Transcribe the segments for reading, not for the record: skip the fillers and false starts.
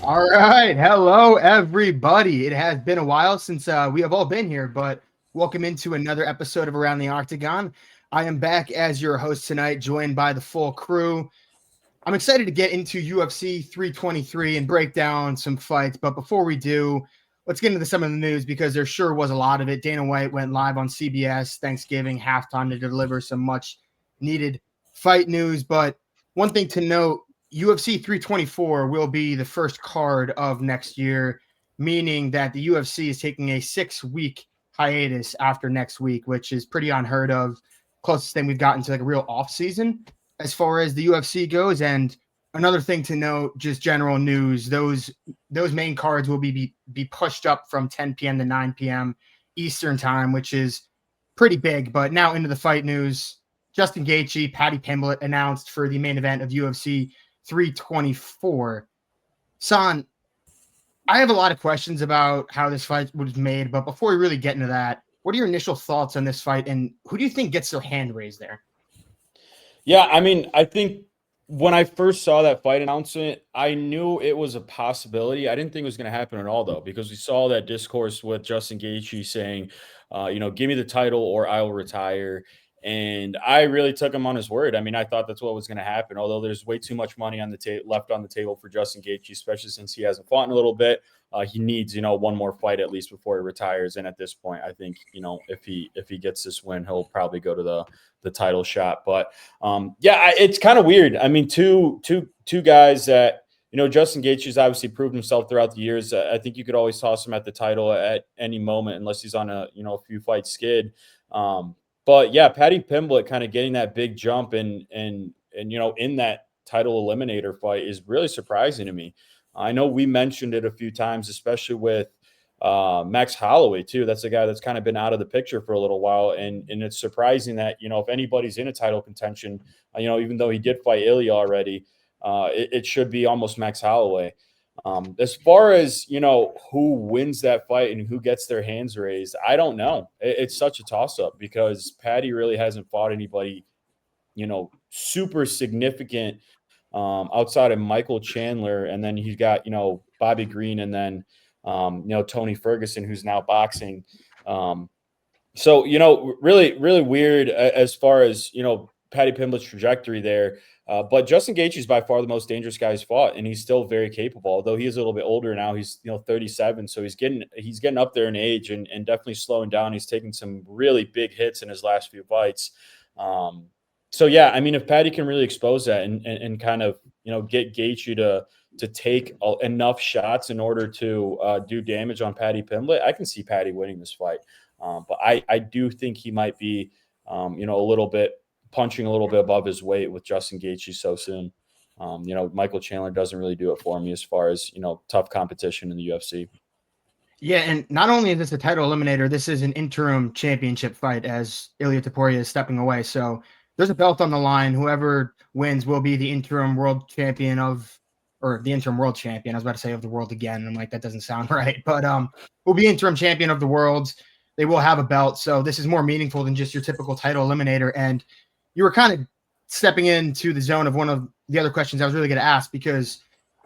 All right. Hello, everybody. It has been a while since we have all been here, but welcome into another episode of Around the Octagon. I am back as your host tonight, joined by the full crew. I'm excited to get into UFC 323 and break down some fights, but before we do, let's get into some of the news because there sure was a lot of it. Dana White went live on CBS Thanksgiving halftime to deliver some much needed fight news, but one thing to note, UFC 324 will be the first card of next year, meaning that the UFC is taking a 6-week hiatus after next week, which is pretty unheard of. Closest thing we've gotten to like a real off season as far as the UFC goes. And another thing to note, just general news, those main cards will be pushed up from 10 p.m. to 9 p.m. Eastern time, which is pretty big. But now into the fight news. Justin Gaethje, Paddy Pimblett announced for the main event of UFC 324. San, I have a lot of questions about how this fight was made, but before we really get into that, what are your initial thoughts on this fight, and who do you think gets their hand raised there? Yeah, I mean, I think when I first saw that fight announcement, I knew it was a possibility. I didn't think it was going to happen at all, though, because we saw that discourse with Justin Gaethje saying, give me the title or I will retire. And I really took him on his word. I mean, I thought that's what was going to happen, although there's way too much money on the left on the table for Justin Gaethje, especially since he hasn't fought in a little bit. He needs, one more fight at least before he retires. And at this point, I think, if he gets this win, he'll probably go to the title shot. But it's kind of weird. I mean, two guys that, Justin Gaethje's obviously proved himself throughout the years. I think you could always toss him at the title at any moment, unless he's on a few fight skid. But yeah, Paddy Pimblett kind of getting that big jump and in that title eliminator fight is really surprising to me. I know we mentioned it a few times, especially with Max Holloway too. That's a guy that's kind of been out of the picture for a little while, and it's surprising that if anybody's in a title contention, even though he did fight Ilya already, it should be almost Max Holloway. As far as, who wins that fight and who gets their hands raised, I don't know. It's such a toss-up because Paddy really hasn't fought anybody, super significant outside of Michael Chandler. And then he's got, Bobby Green and then, Tony Ferguson, who's now boxing. So, really, really weird as far as, Paddy Pimblett's trajectory there. But Justin Gaethje is by far the most dangerous guy he's fought, and he's still very capable. Although he is a little bit older now, he's 37, so he's getting up there in age and definitely slowing down. He's taking some really big hits in his last few fights. So yeah, I mean, if Paddy can really expose that and kind of get Gaethje to take enough shots in order to do damage on Paddy Pimblett, I can see Paddy winning this fight. But I do think he might be a little bit punching a little bit above his weight with Justin Gaethje so soon. Michael Chandler doesn't really do it for me as far as, tough competition in the UFC. Yeah, and not only is this a title eliminator, this is an interim championship fight as Ilia Topuria is stepping away. So there's a belt on the line. Whoever wins will be the interim world champion or the interim world champion. I was about to say of the world again. I'm like, that doesn't sound right. But will be interim champion of the world. They will have a belt. So this is more meaningful than just your typical title eliminator. And you were kind of stepping into the zone of one of the other questions I was really going to ask, because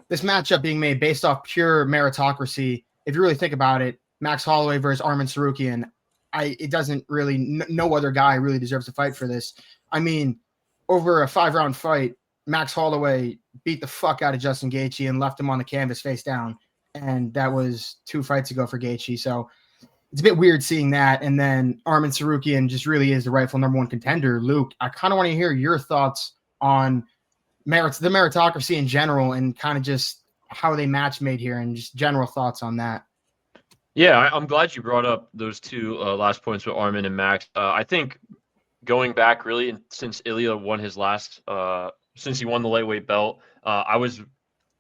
this matchup being made based off pure meritocracy, if you really think about it, Max Holloway versus Arman Tsarukyan, it doesn't really, no other guy really deserves to fight for this. I mean, over a 5-round fight, Max Holloway beat the fuck out of Justin Gaethje and left him on the canvas face down. And that was 2 fights ago for Gaethje. So it's a bit weird seeing that. And then Arman Tsarukyan just really is the rightful number 1 contender. Luke, I kind of want to hear your thoughts on the meritocracy in general and kind of just how they match made here and just general thoughts on that. Yeah, I'm glad you brought up those 2 last points with Arman and Max. I think going back really since Ilya won his last, since he won the lightweight belt, I was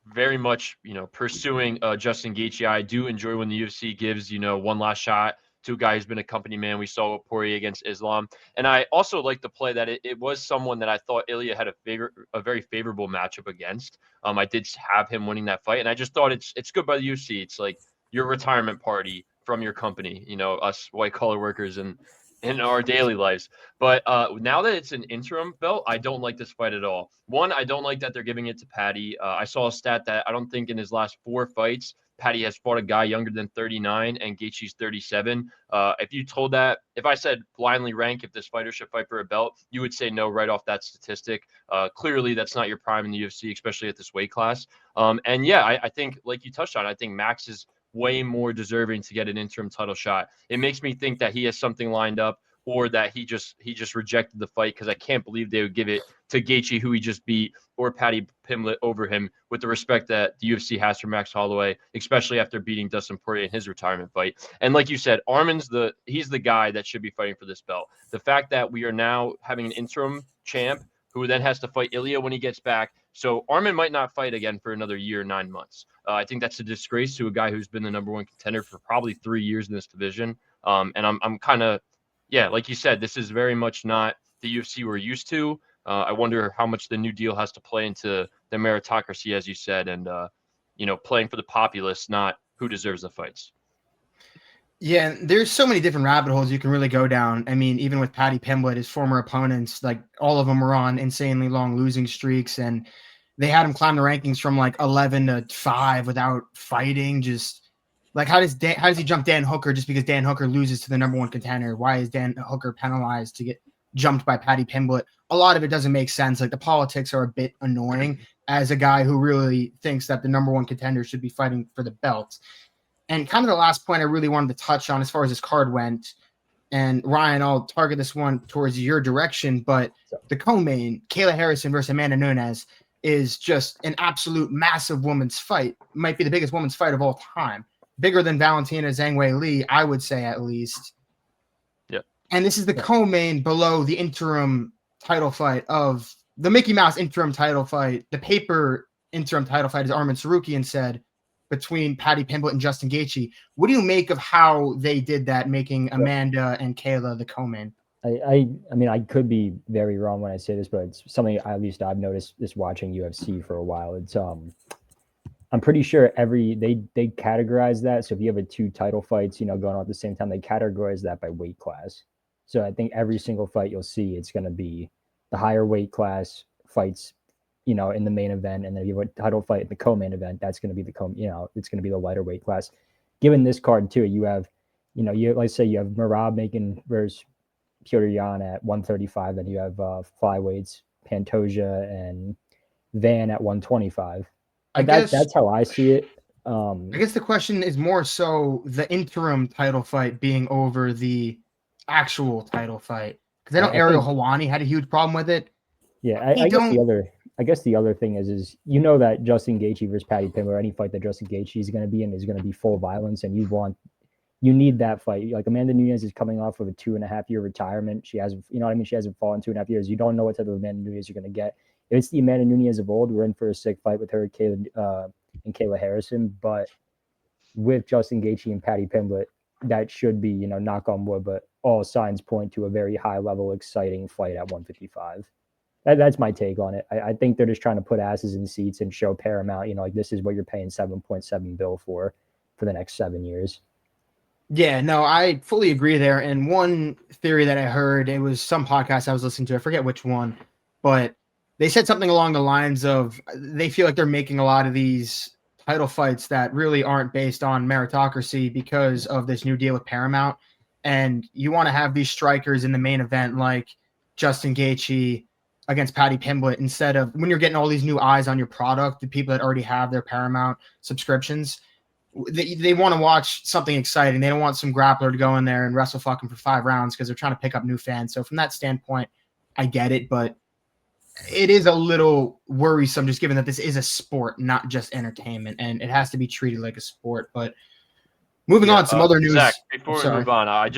very much, pursuing Justin Gaethje. I do enjoy when the UFC gives, one last shot to a guy who's been a company man. We saw with Poirier against Islam. And I also like the play that it was someone that I thought Ilya had a very favorable matchup against. I did have him winning that fight. And I just thought it's good by the UFC. It's like your retirement party from your company, us white collar workers. And in our daily lives. But now that it's an interim belt, I don't like this fight at all. One, I don't like that they're giving it to Paddy. I saw a stat that I don't think in his last 4 fights, Paddy has fought a guy younger than 39 and Gaethje's 37. If I said blindly rank if this fighter should fight for a belt, you would say no right off that statistic. Clearly, that's not your prime in the UFC, especially at this weight class. And yeah, I think, like you touched on, I think Max is way more deserving to get an interim title shot. It makes me think that he has something lined up, or that he just rejected the fight, because I can't believe they would give it to Gaethje, who he just beat, or Paddy Pimblett over him, with the respect that the UFC has for Max Holloway, especially after beating Dustin Poirier in his retirement fight. And like you said, Arman's he's the guy that should be fighting for this belt. The fact that we are now having an interim champ who then has to fight Ilya when he gets back. So Arman might not fight again for another year, 9 months. I think that's a disgrace to a guy who's been the #1 contender for probably 3 years in this division. And I'm kind of, yeah, like you said, this is very much not the UFC we're used to. I wonder how much the new deal has to play into the meritocracy, as you said, and playing for the populace, not who deserves the fights. Yeah, there's so many different rabbit holes you can really go down. I mean, even with Paddy Pimblett, his former opponents, like all of them were on insanely long losing streaks, and they had him climb the rankings from like 11 to 5 without fighting. Just like, how does he jump Dan Hooker just because Dan Hooker loses to the #1 contender? Why is Dan Hooker penalized to get jumped by Paddy Pimblett? A lot of it doesn't make sense. Like, the politics are a bit annoying as a guy who really thinks that the #1 contender should be fighting for the belt. And kind of the last point I really wanted to touch on as far as this card went, and Ryan, I'll target this one towards your direction, but the co-main, Kayla Harrison versus Amanda Nunes, is just an absolute massive women's fight. Might be the biggest women's fight of all time. Bigger than Valentina Zhang Wei Li, I would say, at least. Yeah. And this is the co-main below the interim title fight of the Mickey Mouse interim title fight. The paper interim title fight, as Arman Tsarukyan said, between Paddy Pimblett and Justin Gaethje. What do you make of how they did that, making Amanda and Kayla the co-main? I mean, I could be very wrong when I say this, but it's something at least I've noticed just watching UFC for a while. It's I'm pretty sure they categorize that. So if you have 2 title fights, going on at the same time, they categorize that by weight class. So I think every single fight you'll see, it's going to be the higher weight class fights, in the main event, and then if you have a title fight in the co-main event, that's going to be it's going to be the lighter weight class. Given this card too, you have, let's say you have Merab making versus Petr Yan at 135, then you have flyweights Pantoja and Van at 125. That's how I see it. I guess the question is more so the interim title fight being over the actual title fight, because I know Ariel Helwani had a huge problem with it. Yeah, I guess the other thing is that Justin Gaethje versus Paddy Pimblett, or any fight that Justin Gaethje is going to be in, is going to be full violence, and you need that fight. Like, Amanda Nunes is coming off of a 2.5-year retirement. She hasn't, she hasn't fought in 2.5 years. You don't know what type of Amanda Nunes you're going to get. If it's the Amanda Nunes of old, we're in for a sick fight with her, and Kayla Harrison. But with Justin Gaethje and Paddy Pimblett, that should be, knock on wood, but all signs point to a very high level, exciting fight at 155. That's my take on it. I think they're just trying to put asses in seats and show Paramount, this is what you're paying $7.7 billion for the next 7 years. Yeah, no, I fully agree there. And one theory that I heard, it was some podcast I was listening to, I forget which one, but they said something along the lines of they feel like they're making a lot of these title fights that really aren't based on meritocracy because of this new deal with Paramount. And you want to have these strikers in the main event like Justin Gaethje against Paddy Pimblett, instead of when you're getting all these new eyes on your product, the people that already have their Paramount subscriptions, they want to watch something exciting. They don't want some grappler to go in there and wrestle fucking for 5 rounds because they're trying to pick up new fans. So from that standpoint, I get it, but it is a little worrisome just given that this is a sport, not just entertainment, and it has to be treated like a sport. But moving on, some other news. Zach, before we move on, I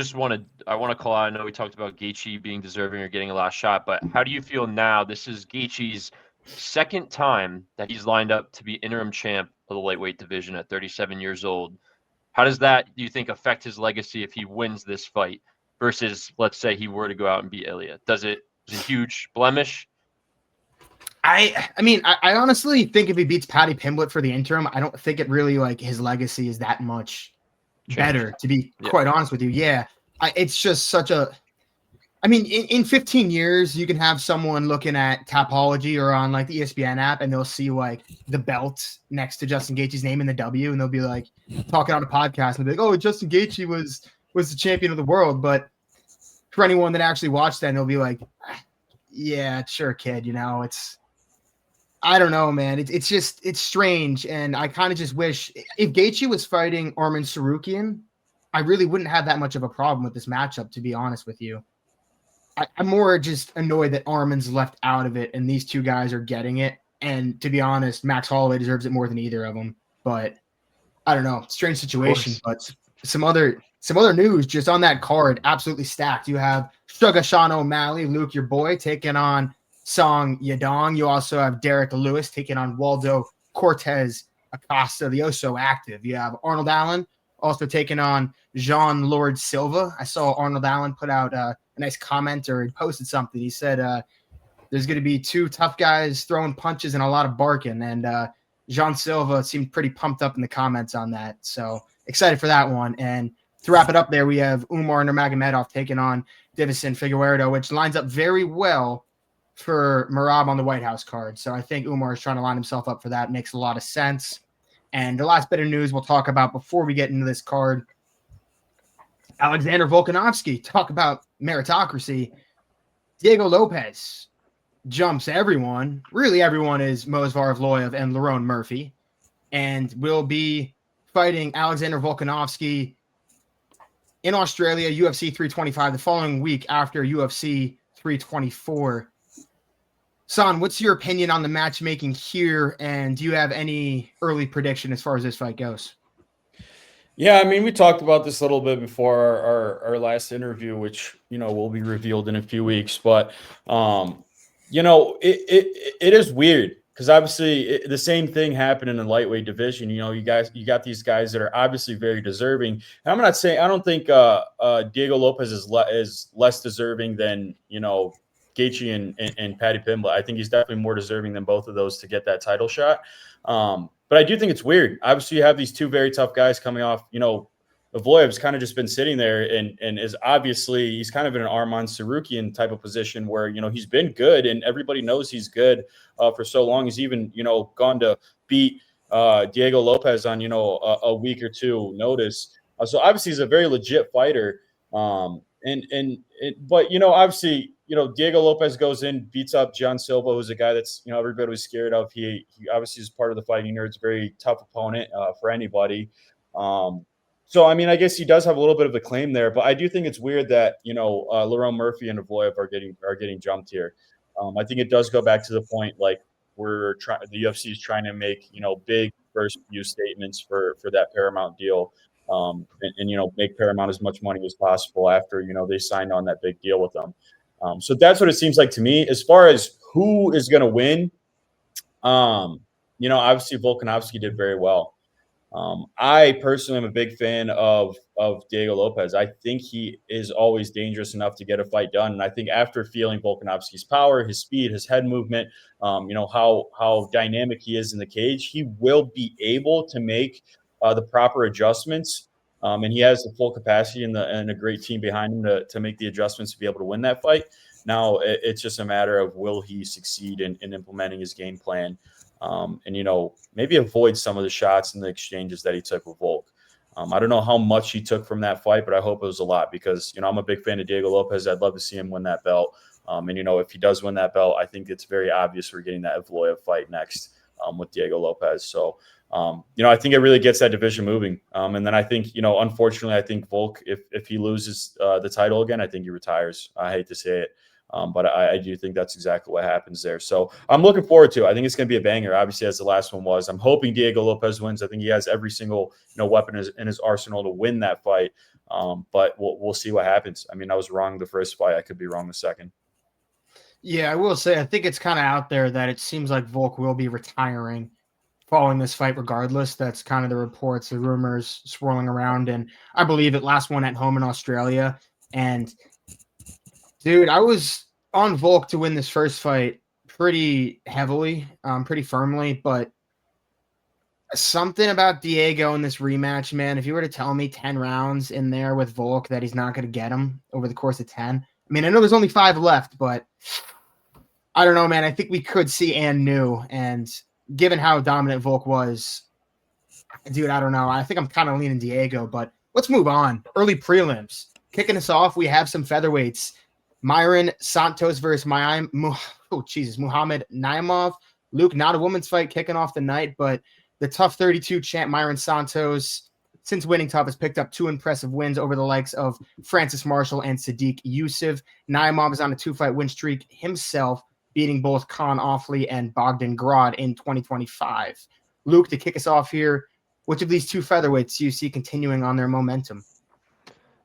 want to call out. I know we talked about Gaethje being deserving or getting a last shot, but how do you feel now? This is Gaethje's second time that he's lined up to be interim champ of the lightweight division at 37 years old. How does that, do you think, affect his legacy if he wins this fight versus, let's say, he were to go out and beat Ilya? Is it a huge blemish? I mean, I honestly think if he beats Paddy Pimblett for the interim, I don't think it really, like, his legacy is that much better, to be quite honest with you. Yeah, it's just such a I mean, in 15 years, you can have someone looking at Tapology or on like the ESPN app, and they'll see like the belt next to Justin Gaethje's name in the W, and they'll be like talking on a podcast and they'll be like, "Oh, Justin Gaethje was the champion of the world." But for anyone that actually watched that, they'll be like, "Yeah, sure, kid. You know, I don't know, man. It's strange, and I kind of just wish if Gaethje was fighting Arman Tsarukyan, I really wouldn't have that much of a problem with this matchup, to be honest with you. I'm more just annoyed that Arman's left out of it and these two guys are getting it. And to be honest, Max Holloway deserves it more than either of them. But I don't know, strange situation. But some other news just on that card, absolutely stacked. You have Sugar Sean O'Malley, Luke, your boy, taking on Song Yadong. You also have Derek Lewis taking on Waldo Cortez Acosta, the Oso active. You have Arnold Allen also taking on Jean Lord Silva. I saw Arnold Allen put out a nice comment, or he posted something. He said there's going to be two tough guys throwing punches and a lot of barking. And Jean Silva seemed pretty pumped up in the comments on that. So excited for that one. And to wrap it up there, we have Umar Nurmagomedov taking on Davison Figueiredo, which lines up very well for Merab on the White House card. So I think Umar is trying to line himself up for that. Makes a lot of sense. And the last bit of news we'll talk about before we get into this card, Alexander Volkanovski, talk about meritocracy. Diego Lopez jumps everyone. Really, everyone is Movsar Evloev and Lerone Murphy, and will be fighting Alexander Volkanovski in Australia, UFC 325, the following week after UFC 324. San, what's your opinion on the matchmaking here, and do you have any early prediction as far as this fight goes? Yeah, I mean, we talked about this a little bit before our last interview, which, you know, will be revealed in a few weeks. But, you know, it is weird because obviously the same thing happened in the lightweight division. You know, you got these guys that are obviously very deserving. And I'm not saying, I don't think Diego Lopez is less deserving than, you know, Gaethje and Paddy Pimblett. I think he's definitely more deserving than both of those to get that title shot. But I do think it's weird. Obviously, you have these two very tough guys coming off. You know, Evloev's kind of just been sitting there and is obviously he's kind of in an Arman Tsarukyan type of position where, you know, he's been good and everybody knows he's good for so long. He's even, you know, gone to beat Diego Lopez on, you know, a week or two notice. So obviously he's a very legit fighter. But, you know, obviously, you know, Diego Lopez goes in, beats up John Silva, who's a guy that's, you know, everybody was scared of. He obviously is part of the Fighting Nerds, very tough opponent for anybody. So, I mean, I guess he does have a little bit of a claim there, but I do think it's weird that, you know, Lerone Murphy and Evloev are getting jumped here. I think it does go back to the point, like the UFC is trying to make, you know, big first few statements for that Paramount deal. And, you know, make Paramount as much money as possible after, you know, they signed on that big deal with them. So that's what it seems like to me. As far as who is going to win, you know, obviously Volkanovski did very well. I personally am a big fan of Diego Lopez. I think he is always dangerous enough to get a fight done. And I think after feeling Volkanovski's power, his speed, his head movement, you know, how dynamic he is in the cage, he will be able to make the proper adjustments. And he has the full capacity and a great team behind him to make the adjustments to be able to win that fight. Now it's just a matter of will he succeed in implementing his game plan, and, you know, maybe avoid some of the shots and the exchanges that he took with Volk. I don't know how much he took from that fight, but I hope it was a lot because, you know, I'm a big fan of Diego Lopez. I'd love to see him win that belt. And, you know, if he does win that belt, I think it's very obvious we're getting that Evloev fight next with Diego Lopez. So, you know, I think it really gets that division moving. And then I think, you know, unfortunately, I think Volk, if he loses the title again, I think he retires. I hate to say it. But I do think that's exactly what happens there. So I'm looking forward to it. I think it's going to be a banger, obviously, as the last one was. I'm hoping Diego Lopez wins. I think he has every single, you know, weapon in his arsenal to win that fight. But we'll see what happens. I mean, I was wrong the first fight. I could be wrong the second. Yeah, I will say I think it's kind of out there that it seems like Volk will be retiring following this fight regardless. That's kind of the reports, the rumors swirling around. And I believe it. Last one at home in Australia. And, dude, I was on Volk to win this first fight pretty heavily, pretty firmly. But something about Diego in this rematch, man, if you were to tell me 10 rounds in there with Volk that he's not going to get him over the course of 10, I mean, I know there's only 5 left, but I don't know, man. I think we could see Ann New, and given how dominant Volk was, dude, I don't know. I think I'm kind of leaning Diego, but let's move on. Early prelims. Kicking us off, we have some featherweights. Myron Santos versus Muhammad Naimov. Luke, not a woman's fight kicking off the night, but the tough 32 champ Myron Santos, since winning tough, has picked up 2 impressive wins over the likes of Francis Marshall and Sadiq Youssef. Naimov is on a 2-fight win streak himself, beating both Khan Offley and Bogdan Grod in 2025. Luke, to kick us off here, which of these 2 featherweights do you see continuing on their momentum?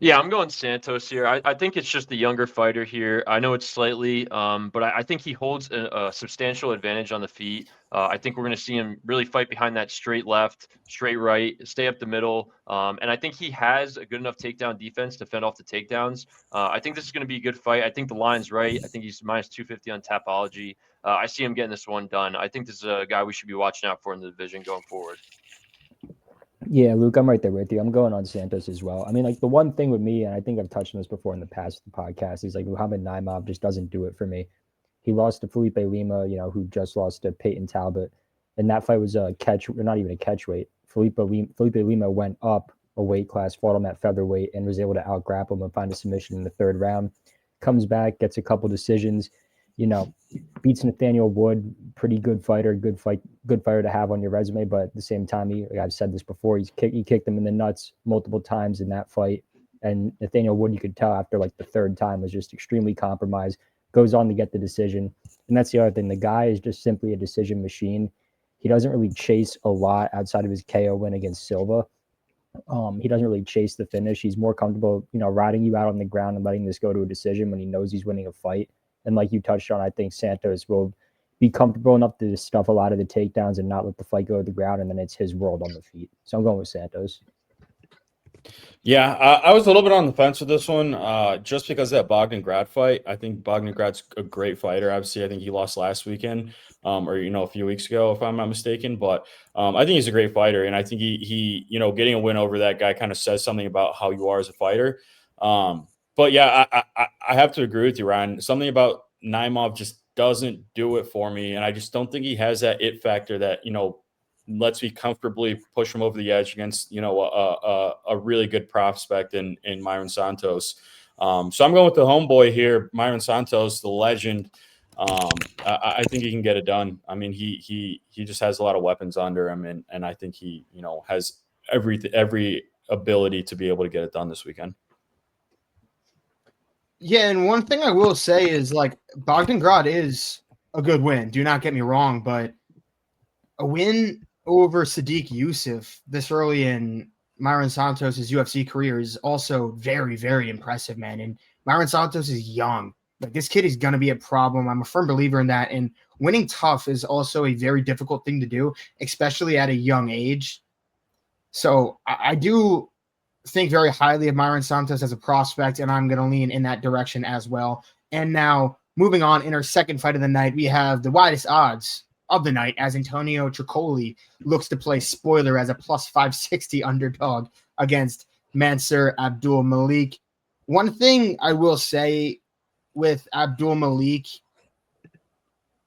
Yeah, I'm going Santos here. I think it's just the younger fighter here. I know it's slightly, but I think he holds a substantial advantage on the feet. I think we're going to see him really fight behind that straight left, straight right, stay up the middle. And I think he has a good enough takedown defense to fend off the takedowns. I think this is going to be a good fight. I think the line's right. I think he's minus 250 on Tapology. I see him getting this one done. I think this is a guy we should be watching out for in the division going forward. Yeah, Luke, I'm right there with you. I'm going on Santos as well. I mean, like the one thing with me, and I think I've touched on this before in the past the podcast, is like Muhammad Naimov just doesn't do it for me. He lost to Felipe Lima, who just lost to Payton Talbott, and that fight was a catch, or not even a catch weight. Felipe Lima went up a weight class, fought him at featherweight, and was able to out-grapple him and find a submission in the 3rd round. Comes back, gets a couple decisions, beats Nathaniel Wood, pretty good fighter, good fighter to have on your resume. But at the same time, I've said this before, he kicked him in the nuts multiple times in that fight. And Nathaniel Wood, you could tell after like the 3rd time, was just extremely compromised, goes on to get the decision. And that's the other thing. The guy is just simply a decision machine. He doesn't really chase a lot outside of his KO win against Silva. He doesn't really chase the finish. He's more comfortable, riding you out on the ground and letting this go to a decision when he knows he's winning a fight. And like you touched on, I think Santos will be comfortable enough to stuff a lot of the takedowns and not let the fight go to the ground, and then it's his world on the feet. So I'm going with Santos. Yeah, I was a little bit on the fence with this one just because of that Bogdan Grad fight. I think Bogdan Grad's a great fighter. Obviously, I think he lost last weekend or, a few weeks ago, if I'm not mistaken. But I think he's a great fighter, and I think he getting a win over that guy kind of says something about how you are as a fighter. But yeah, I have to agree with you, Ryan. Something about Naimov just doesn't do it for me. And I just don't think he has that it factor that, lets me comfortably push him over the edge against, a really good prospect in Myron Santos. So I'm going with the homeboy here, Myron Santos, the legend. I think he can get it done. I mean, he just has a lot of weapons under him, and I think he, has every ability to be able to get it done this weekend. Yeah, and one thing I will say is like Bogdan Grad is a good win. Do not get me wrong, but a win over Sadiq Youssef this early in Myron Santos' UFC career is also very, very impressive, man. And Myron Santos is young. Like this kid is going to be a problem. I'm a firm believer in that. And winning tough is also a very difficult thing to do, especially at a young age. So I do think very highly of Myron Santos as a prospect, and I'm going to lean in that direction as well. And now moving on in our second fight of the night, we have the widest odds of the night as Antonio Tricoli looks to play spoiler as a plus 560 underdog against Mansur Abdul-Malik. One thing I will say with Abdul-Malik,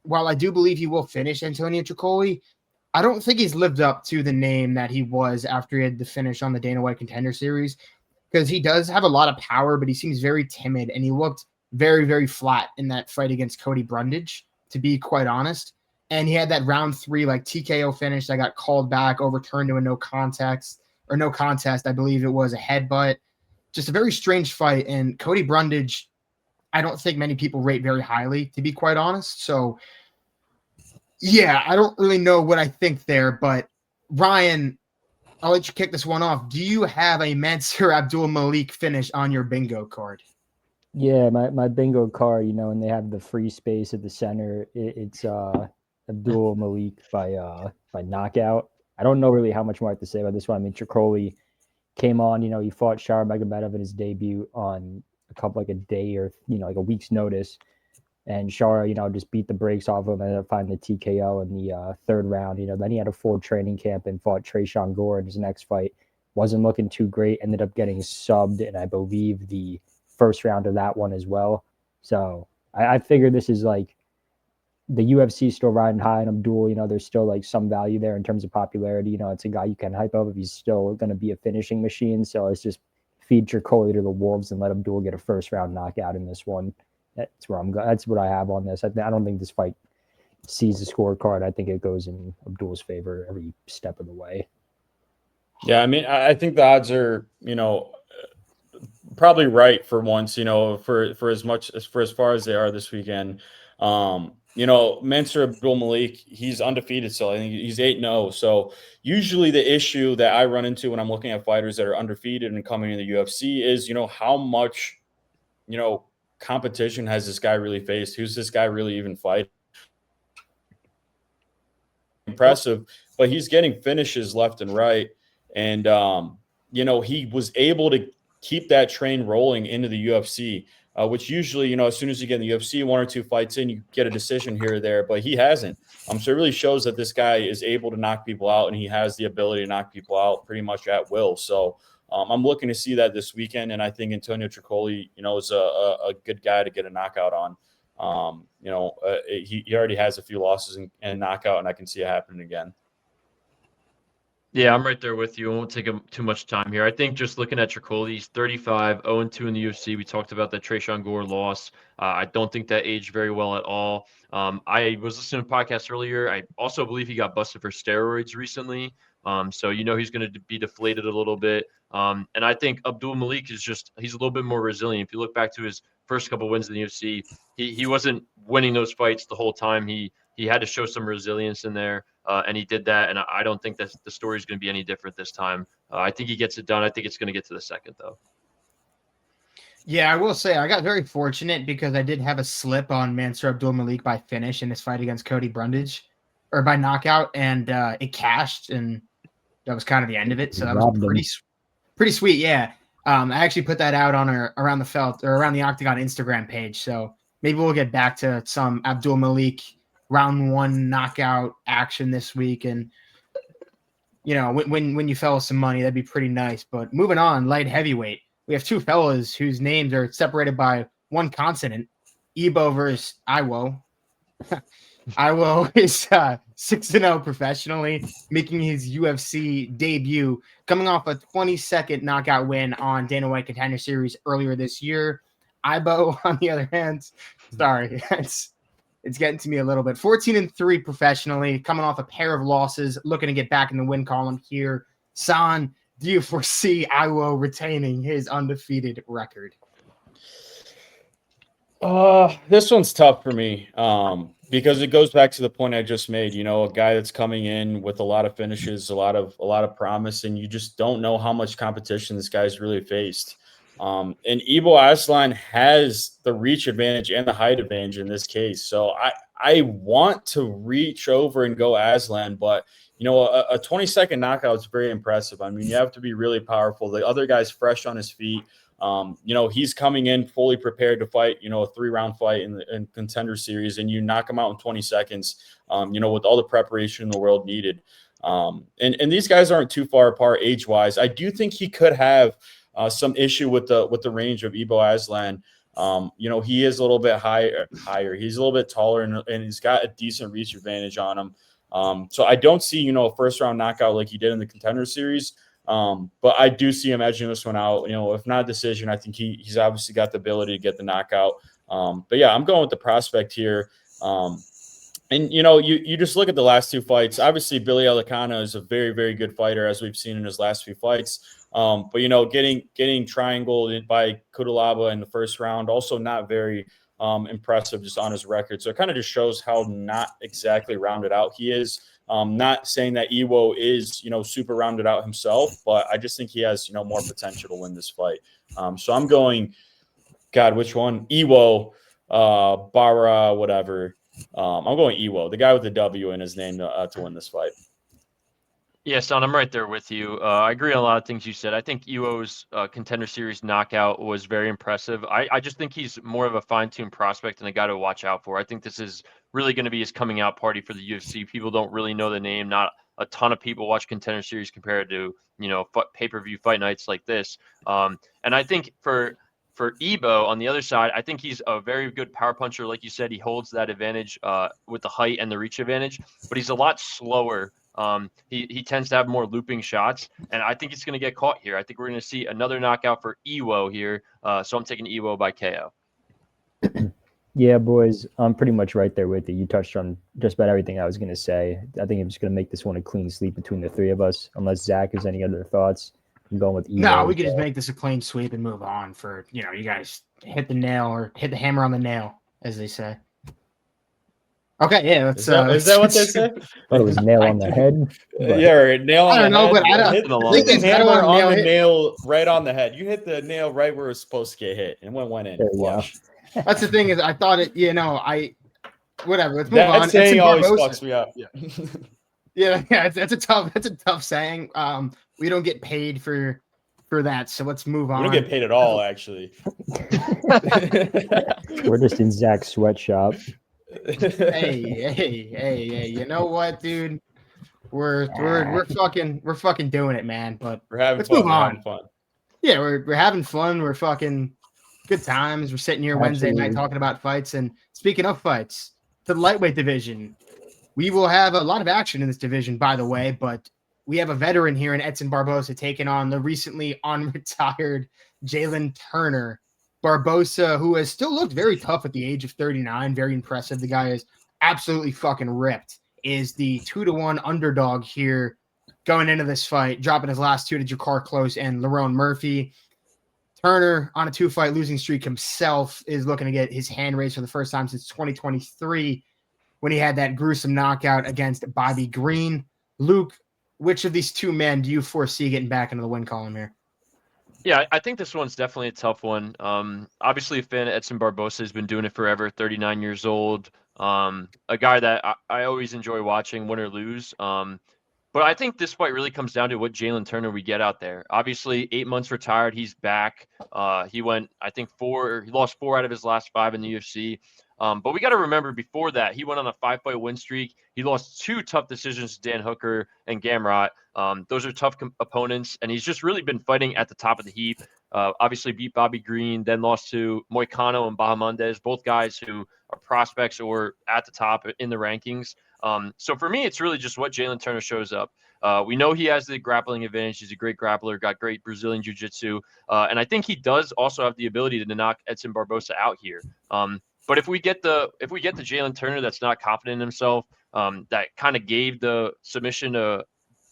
while I do believe he will finish Antonio Tricoli, I don't think he's lived up to the name that he was after he had the finish on the Dana White Contender Series, because he does have a lot of power, but he seems very timid, and he looked very, very flat in that fight against Cody Brundage, to be quite honest. And he had that round 3 like TKO finish that got called back, overturned to a no contest. I believe it was a headbutt. Just a very strange fight. And Cody Brundage, I don't think many people rate very highly, to be quite honest. So yeah, I don't really know what I think there, but Ryan, I'll let you kick this one off. Do you have a Mansur Abdul-Malik finish on your bingo card? Yeah, my bingo card, and they have the free space at the center. It's Abdul-Malik by knockout. I don't know really how much more I have to say about this one. I mean, Tricoli came on, he fought Shar Magomedov in his debut on a day or, like a week's notice. And Shara, just beat the brakes off him and ended up finding the TKO in the 3rd round. Then he had a full training camp and fought Tresean Gore in his next fight. Wasn't looking too great. Ended up getting subbed in, I believe, the first round of that one as well. So I figure this is like the UFC still riding high on Abdul. You know, there's still like some value there in terms of popularity. You know, it's a guy you can hype up if he's still going to be a finishing machine. So it's just feed Tricoli to the wolves and let Abdul get a first round knockout in this one. That's where I'm going. That's what I have on this. I don't think this fight sees the scorecard. I think it goes in Abdul's favor every step of the way. Yeah, I mean, I think the odds are, probably right for once, for as far as they are this weekend. Mansour Abdul-Malik, he's undefeated still. I think he's 8-0. So usually the issue that I run into when I'm looking at fighters that are undefeated and coming in the UFC is, how much, competition has this guy really faced? Who's this guy really even fighting? Impressive, but he's getting finishes left and right. And, he was able to keep that train rolling into the UFC, which usually, as soon as you get in the UFC, 1 or 2 fights in, you get a decision here or there, but he hasn't. So it really shows that this guy is able to knock people out, and he has the ability to knock people out pretty much at will. So I'm looking to see that this weekend, and I think Antonio Tricoli, is a good guy to get a knockout on. He already has a few losses and a knockout, and I can see it happening again. Yeah, I'm right there with you. I won't take too much time here. I think just looking at Tricoli, he's 35, 0-2 in the UFC. We talked about that Tresean Gore loss. I don't think that aged very well at all. I was listening to a podcast earlier. I also believe he got busted for steroids recently. So he's going to be deflated a little bit. And I think Abdul-Malik he's a little bit more resilient. If you look back to his first couple wins in the UFC, he wasn't winning those fights the whole time. He had to show some resilience in there, and he did that. And I don't think that the story is going to be any different this time. I think he gets it done. I think it's going to get to the second, though. Yeah, I will say I got very fortunate because I did have a slip on Mansour Abdul-Malik by finish in his fight against Cody Brundage, or by knockout, and it cashed, and that was kind of the end of it. So that was pretty sweet. Yeah, I actually put that out on our Around the Octagon Instagram page. So maybe we'll get back to some Abdul-Malik round 1 knockout action this week, and when you fellas some money, that'd be pretty nice. But moving on, light heavyweight, we have 2 fellas whose names are separated by 1 consonant. Ibo versus Iwo. Iwo is 6-0 professionally, making his UFC debut, coming off a 22nd knockout win on Dana White Contender Series earlier this year. Ibo, on the other hand, sorry, it's getting to me a little bit. 14-3 professionally, coming off a pair of losses, looking to get back in the win column here. San, do you foresee Iwo retaining his undefeated record? This one's tough for me because it goes back to the point I just made. A guy that's coming in with a lot of finishes, a lot of promise, and you just don't know how much competition this guy's really faced. And Ibo Aslan has the reach advantage and the height advantage in this case. So I want to reach over and go Aslan, but a 20-second knockout is very impressive. I mean, you have to be really powerful. The other guy's fresh on his feet. He's coming in fully prepared to fight, a 3-round fight in Contender Series, and you knock him out in 20 seconds, with all the preparation in the world needed. And these guys aren't too far apart age-wise. I do think he could have some issue with the range of Ibo Aslan. He is a little bit higher. He's a little bit taller, and he's got a decent reach advantage on him. So I don't see, a first-round knockout like he did in the Contender Series. But I do see him edging this one out. If not a decision, I think he's obviously got the ability to get the knockout. But yeah, I'm going with the prospect here. And you just look at the last 2 fights. Obviously, Billy Alicana is a very, very good fighter, as we've seen in his last few fights. But getting triangled by Kudalaba in the first round, also not very impressive just on his record. So it kind of just shows how not exactly rounded out he is. Not saying that Iwo is, super rounded out himself, but I just think he has, more potential to win this fight. So I'm going, God, which one? Iwo, Bara, whatever. I'm going Iwo, the guy with the W in his name to win this fight. Yeah, Son, I'm right there with you. I agree on a lot of things you said. I think Iwo's Contender Series knockout was very impressive. I just think he's more of a fine-tuned prospect and a guy to watch out for. I think this is really going to be his coming out party for the UFC. People don't really know the name. Not a ton of people watch Contender Series compared to, pay-per-view fight nights like this. And I think for For Ebo on the other side, I think he's a very good power puncher. Like you said, he holds that advantage with the height and the reach advantage, but he's a lot slower. He tends to have more looping shots, and I think he's going to get caught here. I think we're going to see another knockout for Ewo here. So I'm taking Ewo by KO. Yeah, boys, I'm pretty much right there with you. You touched on just about everything I was going to say. I think I'm just going to make this one a clean sweep between the three of us, unless Zach has any other thoughts. I'm going with Evo. No, we could just make this a clean sweep and move on for, you guys hit the nail or hit the hammer on the nail, as they say. Okay, yeah, Is that what they say? Thought it was nail on the head. But... Yeah, or nail on the head. But I don't hit know. the hammer on the nail right on the head. You hit the nail right where it was supposed to get hit, and went in. That's the thing is, I thought it. Whatever. Let's move on. That saying always fucks me up. Yeah. That's a tough saying. We don't get paid for that, so let's move on. We don't get paid at all, actually. We're just in Zach's sweatshop. Hey! You know what, dude? We're fucking doing it, man. But let's move on. Yeah, we're having fun. We're fucking good times. We're sitting here Wednesday night talking about fights. And speaking of fights, to the lightweight division, we will have a lot of action in this division, by the way. But we have a veteran here in Edson Barbosa taking on the recently unretired Jalen Turner. Barbosa, who has still looked very tough at the age of 39, very impressive. The guy is absolutely fucking ripped, is the 2-1 underdog here going into this fight, dropping his last two to Jakar Close and Lerone Murphy. Turner, on a 2-fight losing streak himself, is looking to get his hand raised for the first time since 2023 when he had that gruesome knockout against Bobby Green. Luke, which of these two men do you foresee getting back into the win column here? Yeah, I think this one's definitely a tough one. Obviously, a fan of Edson Barbosa, has been doing it forever, 39 years old. A guy that I always enjoy watching, win or lose. But I think this fight really comes down to what Jalen Turner we get out there. Obviously, 8 months retired. He's back. He went, I think, he lost 4 out of his last 5 in the UFC. But we got to remember before that, he went on a 5-fight win streak. He lost 2 tough decisions to Dan Hooker and Gamrot. Those are tough opponents, and he's just really been fighting at the top of the heap. Obviously beat Bobby Green, then lost to Moicano and Bahamondes, both guys who are prospects or at the top in the rankings. So for me, it's really just what Jalen Turner shows up. We know he has the grappling advantage. He's a great grappler, got great Brazilian jiu-jitsu. And I think he does also have the ability to knock Edson Barbosa out here. But if we get the Jalen Turner that's not confident in himself, that kind of gave the submission to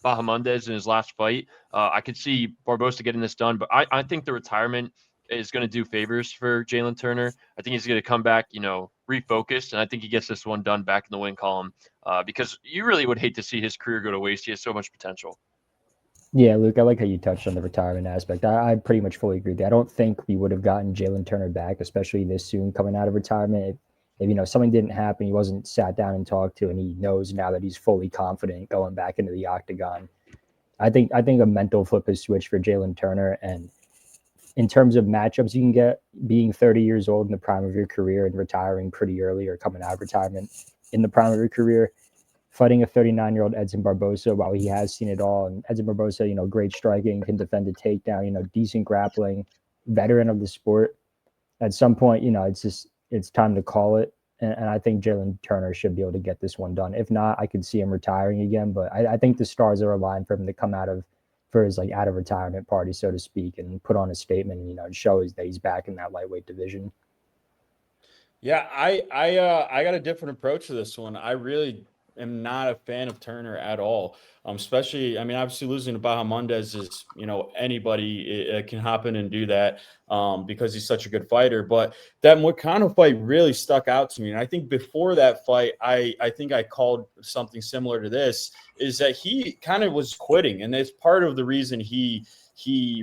Bahamondes in his last fight, I could see Barbosa getting this done. But I think the retirement is going to do favors for Jalen Turner. I think he's going to come back, refocused, and I think he gets this one done back in the win column because you really would hate to see his career go to waste. He has so much potential. Yeah, Luke, I like how you touched on the retirement aspect. I pretty much fully agree with that. I don't think we would have gotten Jalen Turner back, especially this soon coming out of retirement. If something didn't happen, he wasn't sat down and talked to, and he knows now that he's fully confident going back into the octagon. I think a mental flip has switched for Jalen Turner, and in terms of matchups you can get, being 30 years old in the prime of your career and retiring pretty early or coming out of retirement in the prime of your career, fighting a 39-year-old Edson Barbosa, while he has seen it all. And Edson Barbosa, great striking, can defend a takedown, decent grappling, veteran of the sport. At some point, it's time to call it. And I think Jalen Turner should be able to get this one done. If not, I could see him retiring again. But I think the stars are aligned for him to come for his out of retirement party, so to speak, and put on a statement and, show that he's back in that lightweight division. Yeah, I got a different approach to this one. I really am not a fan of Turner at all. Especially, obviously losing to Bahamondes is, anybody can hop in and do that because he's such a good fighter. But that Moicano fight really stuck out to me. And I think before that fight, I think I called something similar to this, is that he kind of was quitting. And that's part of the reason he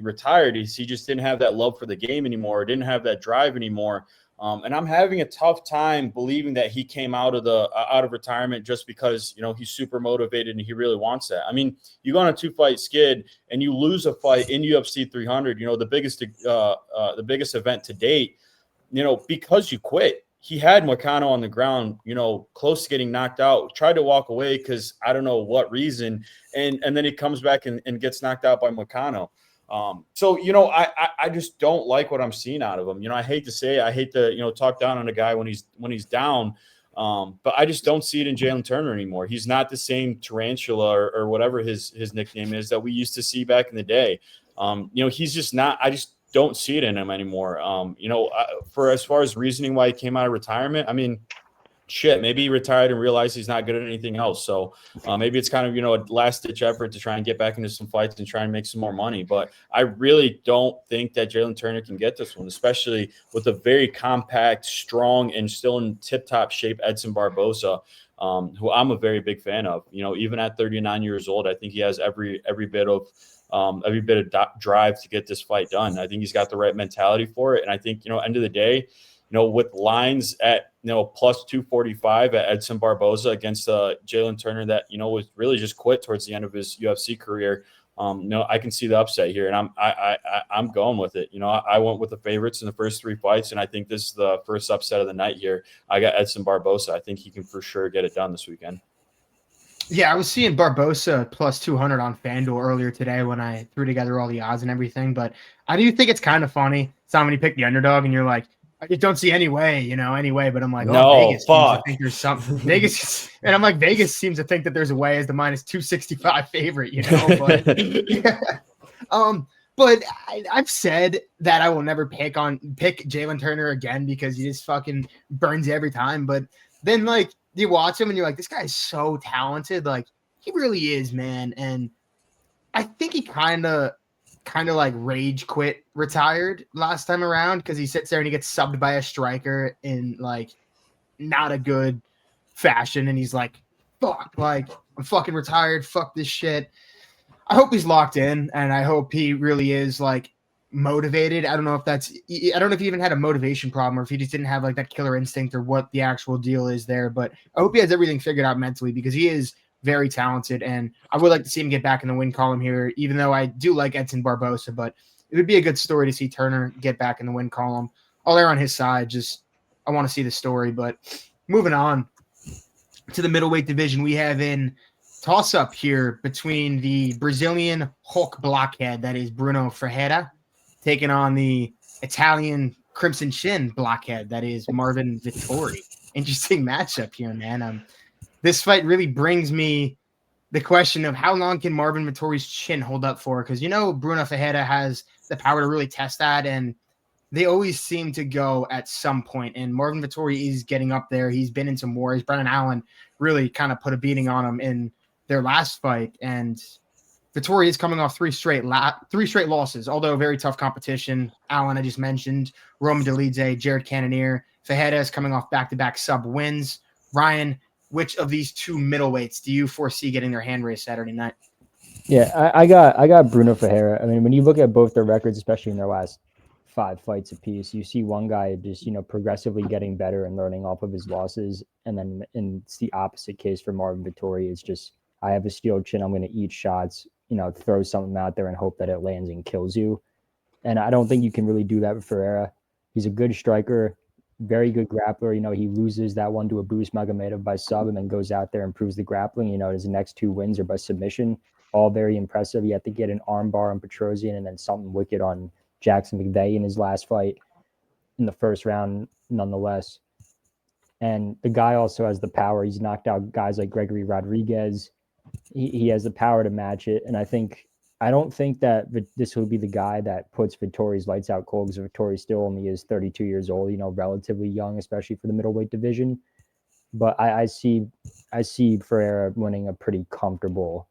retired, is he just didn't have that love for the game anymore, didn't have that drive anymore. And I'm having a tough time believing that he came out of retirement just because, he's super motivated and he really wants that. You go on a 2-fight skid and you lose a fight in UFC 300, the biggest event to date, because you quit. He had Moicano on the ground, close to getting knocked out, tried to walk away because I don't know what reason. And then he comes back and gets knocked out by Moicano. So, I just don't like what I'm seeing out of him. I hate to say it, I hate to, talk down on a guy when he's down. But I just don't see it in Jalen Turner anymore. He's not the same tarantula or whatever his nickname is that we used to see back in the day. He's just not, I just don't see it in him anymore. For as far as reasoning why he came out of retirement, I mean, shit, maybe he retired and realized he's not good at anything else. So maybe it's kind of, a last ditch effort to try and get back into some fights and try and make some more money. But I really don't think that Jalen Turner can get this one, especially with a very compact, strong, and still in tip-top shape Edson Barboza, who I'm a very big fan of. Even at 39 years old, I think he has every bit of drive to get this fight done. I think he's got the right mentality for it. And I think, end of the day, with lines at, plus 245 at Edson Barboza against Jalen Turner that, was really just quit towards the end of his UFC career. I can see the upset here, and I'm going with it. I went with the favorites in the first 3 fights, and I think this is the first upset of the night here. I got Edson Barboza. I think he can for sure get it done this weekend. Yeah, I was seeing Barboza plus 200 on FanDuel earlier today when I threw together all the odds and everything. But I do think it's kind of funny. Somebody picked the underdog, and you're like, I just don't see any way. But I'm like, Vegas seems to think there's something. Vegas, and I'm like, Vegas seems to think that there's a way as the minus 265 favorite, But, yeah. But I've said that I will never pick Jalen Turner again because he just fucking burns you every time. But then, like, you watch him and you're like, this guy is so talented. Like, he really is, man. And I think he kind of like rage quit retired last time around because he sits there and he gets subbed by a striker in like not a good fashion. And he's like, fuck, like I'm fucking retired. Fuck this shit. I hope he's locked in and I hope he really is like motivated. I don't know if he even had a motivation problem or if he just didn't have like that killer instinct or what the actual deal is there. But I hope he has everything figured out mentally because he is very talented, and I would like to see him get back in the win column here, even though I do like Edson Barboza, but it would be a good story to see Turner get back in the win column. I'll err on his side. I want to see the story, but moving on to the middleweight division, we have in toss-up here between the Brazilian Hulk blockhead, that is Bruno Ferreira, taking on the Italian Crimson Chin blockhead, that is Marvin Vettori. Interesting matchup here, man. This fight really brings me the question of how long can Marvin Vettori's chin hold up for? Because, Bruno Ferreira has the power to really test that, and they always seem to go at some point. And Marvin Vettori is getting up there. He's been in some wars. Brennan Allen really kind of put a beating on him in their last fight. And Vettori is coming off three straight losses, although very tough competition. Allen, I just mentioned, Roman Dolidze, Jared Cannonier. Ferreira is coming off back-to-back sub wins. Ryan, which of these two middleweights do you foresee getting their hand raised Saturday night? Yeah, I got Bruno Ferreira. I mean, when you look at both their records, especially in their last 5 fights apiece, you see one guy just, progressively getting better and learning off of his losses. And then it's the opposite case for Marvin Vettori. It's just, I have a steel chin. I'm going to eat shots, throw something out there and hope that it lands and kills you. And I don't think you can really do that with Ferreira. He's a good striker. Very good grappler. He loses that one to Abus Magomedov by sub and then goes out there and proves the grappling. His next 2 wins are by submission. All very impressive. He had to get an arm bar on Petrosian and then something wicked on Jackson McVeigh in his last fight in the first round, nonetheless. And the guy also has the power. He's knocked out guys like Gregory Rodriguez. He has the power to match it. And I don't think that this will be the guy that puts Vettori's lights out cold, because Vettori still only is 32 years old, relatively young, especially for the middleweight division. But I see Ferreira winning a pretty comfortable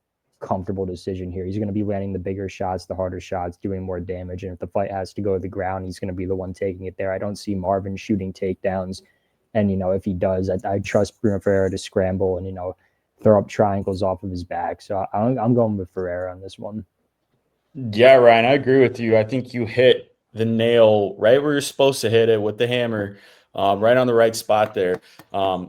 decision here. He's going to be landing the bigger shots, the harder shots, doing more damage. And if the fight has to go to the ground, he's going to be the one taking it there. I don't see Marvin shooting takedowns. And, if he does, I trust Bruno Ferreira to scramble and, throw up triangles off of his back. So I'm going with Ferreira on this one. Yeah, Ryan, I agree with you. I think you hit the nail right where you're supposed to hit it with the hammer, right on the right spot there. What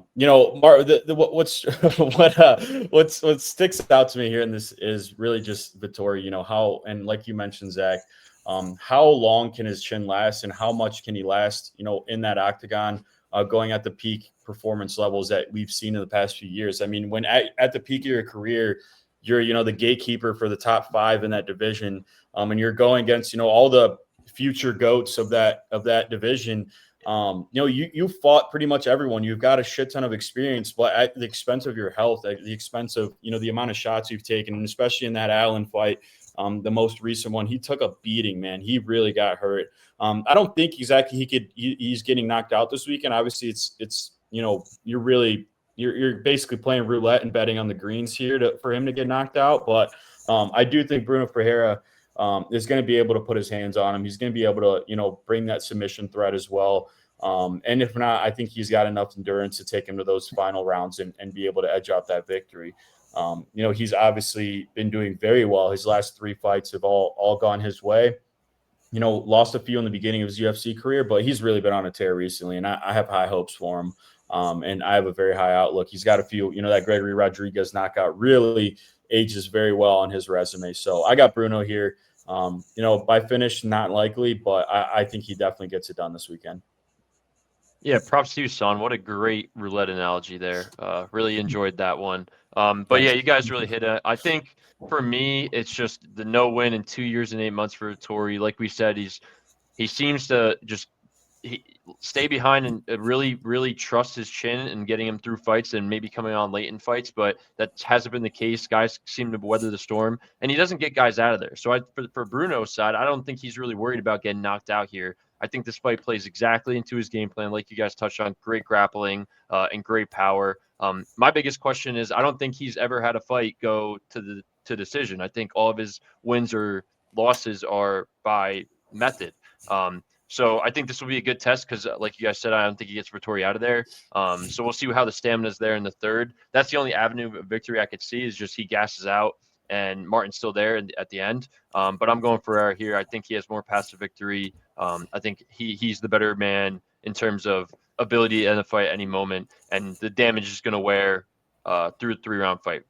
sticks out to me here in this is really just Vettori. How, and like you mentioned, Zach, how long can his chin last, and how much can he last? In that octagon, going at the peak performance levels that we've seen in the past few years. I mean, when at the peak of your career, you're, the gatekeeper for the top 5 in that division. And you're going against, all the future GOATs of that division. You fought pretty much everyone. You've got a shit ton of experience, but at the expense of your health, at the expense of, the amount of shots you've taken, and especially in that Allen fight, the most recent one, he took a beating, man. He really got hurt. I don't think exactly he's getting knocked out this weekend. Obviously it's you're basically playing roulette and betting on the greens here for him to get knocked out. But I do think Bruno Ferreira is going to be able to put his hands on him. He's going to be able to, bring that submission threat as well. And if not, I think he's got enough endurance to take him to those final rounds and be able to edge out that victory. He's obviously been doing very well. His last 3 fights have all gone his way. Lost a few in the beginning of his UFC career, but he's really been on a tear recently, and I have high hopes for him. And I have a very high outlook. He's got a few, that Gregory Rodriguez knockout really ages very well on his resume. So I got Bruno here. By finish, not likely, but I think he definitely gets it done this weekend. Yeah, props to you, Son. What a great roulette analogy there. Really enjoyed that one. But yeah, you guys really hit it. I think for me, it's just the no win in 2 years and 8 months for Vettori. Like we said, he seems to just stay behind and really, really trust his chin and getting him through fights and maybe coming on late in fights, but that hasn't been the case. Guys seem to weather the storm, and he doesn't get guys out of there. So for Bruno's side, I don't think he's really worried about getting knocked out here. I think this fight plays exactly into his game plan, like you guys touched on. Great grappling and great power. My biggest question is, I don't think he's ever had a fight go to decision. I think all of his wins or losses are by method. So I think this will be a good test because, like you guys said, I don't think he gets Vettori out of there. So we'll see how the stamina is there in the third. That's the only avenue of victory I could see, is just he gasses out and Martin's still there at the end. But I'm going Ferreira here. I think he has more passive victory. I think he's the better man in terms of ability to end the fight at any moment, and the damage is going to wear through a 3-round fight.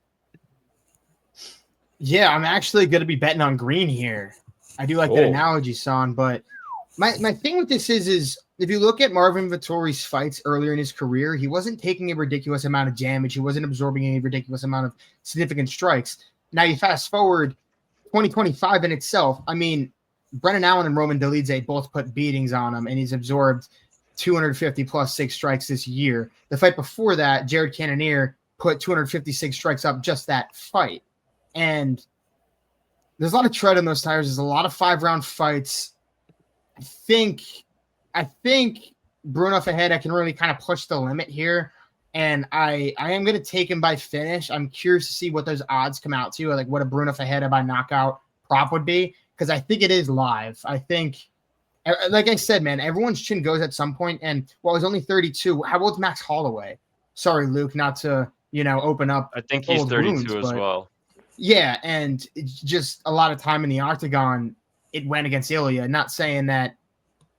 Yeah, I'm actually going to be betting on green here. I do like that analogy, Son, but my thing with this is if you look at Marvin Vettori's fights earlier in his career, he wasn't taking a ridiculous amount of damage. He wasn't absorbing any ridiculous amount of significant strikes. Now you fast forward 2025 in itself. I mean, Brennan Allen and Roman Dolidze both put beatings on him, and he's absorbed 250 plus 6 strikes this year. The fight before that, Jared Cannonier put 256 strikes up just that fight. And there's a lot of tread on those tires. There's a lot of 5-round fights. I think Bruno Ferreira can really kind of push the limit here. And I am going to take him by finish. I'm curious to see what those odds come out to, like what a Bruno Ferreira by knockout prop would be, because I think it is live. I think, like I said, man, everyone's chin goes at some point. And while he's only 32, how old's Max Holloway? Sorry, Luke, not to, open up. I think he's 32 as well. Yeah, and it's just a lot of time in the octagon. It went against Ilya. Not saying that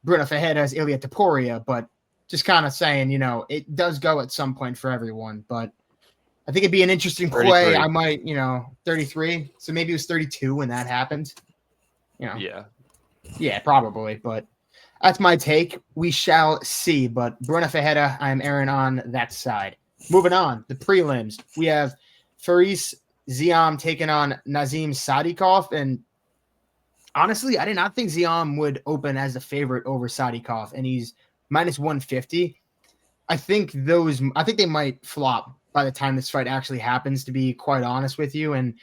Bruno Ferreira is Ilya Taporia, but just kind of saying, it does go at some point for everyone. But I think it'd be an interesting play. I might, 33. So maybe it was 32 when that happened. Yeah, probably. But that's my take. We shall see. But Bruno Ferreira, I am erring on that side. Moving on, the prelims. We have Faris Ziam taking on Nazim Sadykhov, and honestly, I did not think Ziam would open as a favorite over Sadykhov, and he's minus 150. I think they might flop by the time this fight actually happens, to be quite honest with you. And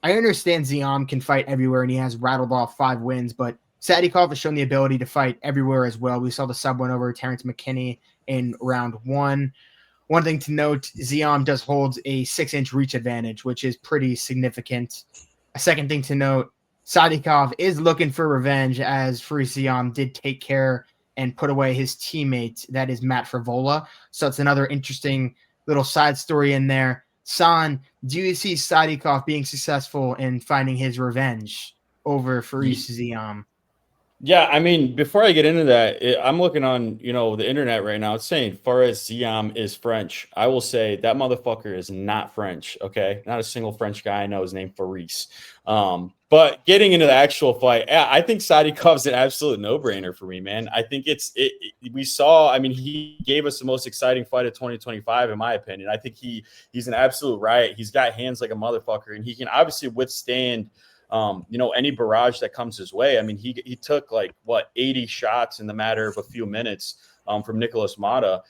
I understand Ziam can fight everywhere, and he has rattled off 5 wins, but Sadykhov has shown the ability to fight everywhere as well. We saw the sub win over Terrance McKinney in round 1. One thing to note, Ziam does hold a 6-inch reach advantage, which is pretty significant. A second thing to note, Sadykhov is looking for revenge, as Faris Ziam did take care and put away his teammate, that is Matt Frevola. So it's another interesting little side story in there. San, do you see Sadykhov being successful in finding his revenge over Faris Ziam? Yeah, I mean, before I get into that, I'm looking on, the internet right now. It's saying Fares Ziam is French. I will say that motherfucker is not French, okay? Not a single French guy I know is named Faris. But getting into the actual fight, yeah, I think Sadykhov's an absolute no-brainer for me, man. I think he gave us the most exciting fight of 2025, in my opinion. I think he's an absolute riot. He's got hands like a motherfucker, and he can obviously withstand any barrage that comes his way. I mean, he took 80 shots in the matter of a few minutes from Nicolas Mata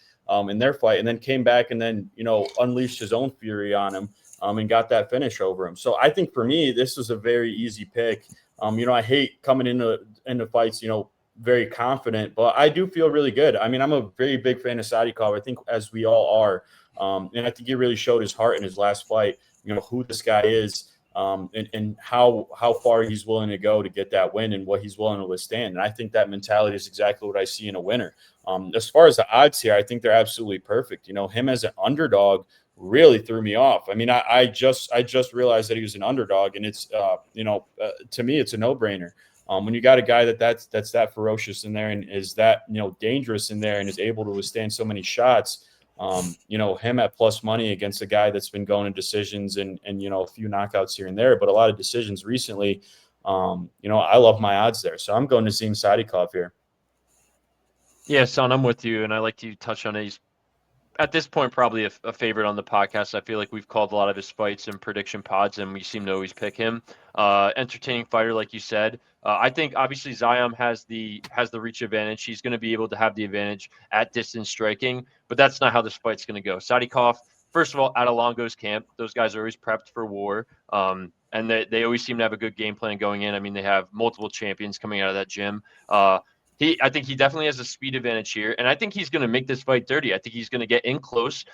in their fight, and then came back and then, unleashed his own fury on him and got that finish over him. So I think for me, this was a very easy pick. I hate coming into fights, very confident, but I do feel really good. I mean, I'm a very big fan of Sadykhov, I think, as we all are. And I think he really showed his heart in his last fight, who this guy is. And how far he's willing to go to get that win and what he's willing to withstand. And I think that mentality is exactly what I see in a winner. As far as the odds here, I think they're absolutely perfect. Him as an underdog really threw me off. I mean, I just realized that he was an underdog, and it's to me, it's a no-brainer. When you got a guy that's that ferocious in there and is that dangerous in there and is able to withstand so many shots. Him at plus money against a guy that's been going to decisions and a few knockouts here and there, but a lot of decisions recently. I love my odds there. So I'm going to Nazim Sadykhov here. Yeah, son, I'm with you. And I like to touch on it. He's at this point probably a favorite on the podcast. I feel like we've called a lot of his fights and prediction pods, and we seem to always pick him. Entertaining fighter, like you said. I think obviously Ziam has the reach advantage. He's going to be able to have the advantage at distance striking, but that's not how this fight's going to go. Sadykhov, first of all, out of Longo's camp, those guys are always prepped for war, and they always seem to have a good game plan going in. I mean, they have multiple champions coming out of that gym. I think he definitely has a speed advantage here, and I think he's going to make this fight dirty. I think he's going to get in close.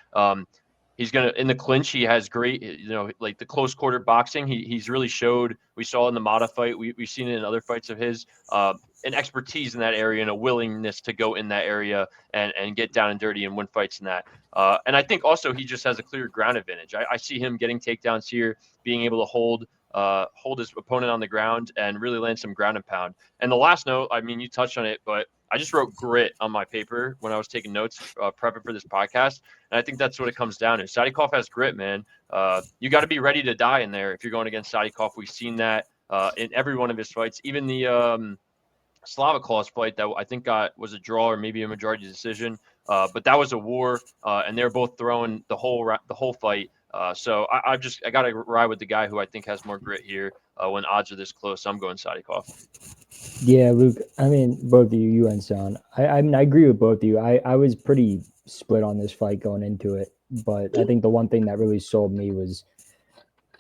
He's going to, in the clinch, he has great, the close quarter boxing. He's really showed, we saw in the Mata fight, we've seen it in other fights of his, an expertise in that area and a willingness to go in that area and get down and dirty and win fights in that. And I think also he just has a clear ground advantage. I see him getting takedowns here, being able to hold his opponent on the ground and really land some ground and pound. And the last note, I mean, you touched on it, but I just wrote grit on my paper when I was taking notes, prepping for this podcast. And I think that's what it comes down to. Sadykhov has grit, man. You got to be ready to die in there if you're going against Sadykhov. We've seen that in every one of his fights. Even the Slavikov's fight that I think was a draw or maybe a majority decision. But that was a war, and they're both throwing the whole fight. So I got to ride with the guy who I think has more grit here when odds are this close. I'm going Sadykhov. Yeah, Luke. I mean, both of you and Son. I mean, I agree with both of you. I was pretty split on this fight going into it, but I think the one thing that really sold me was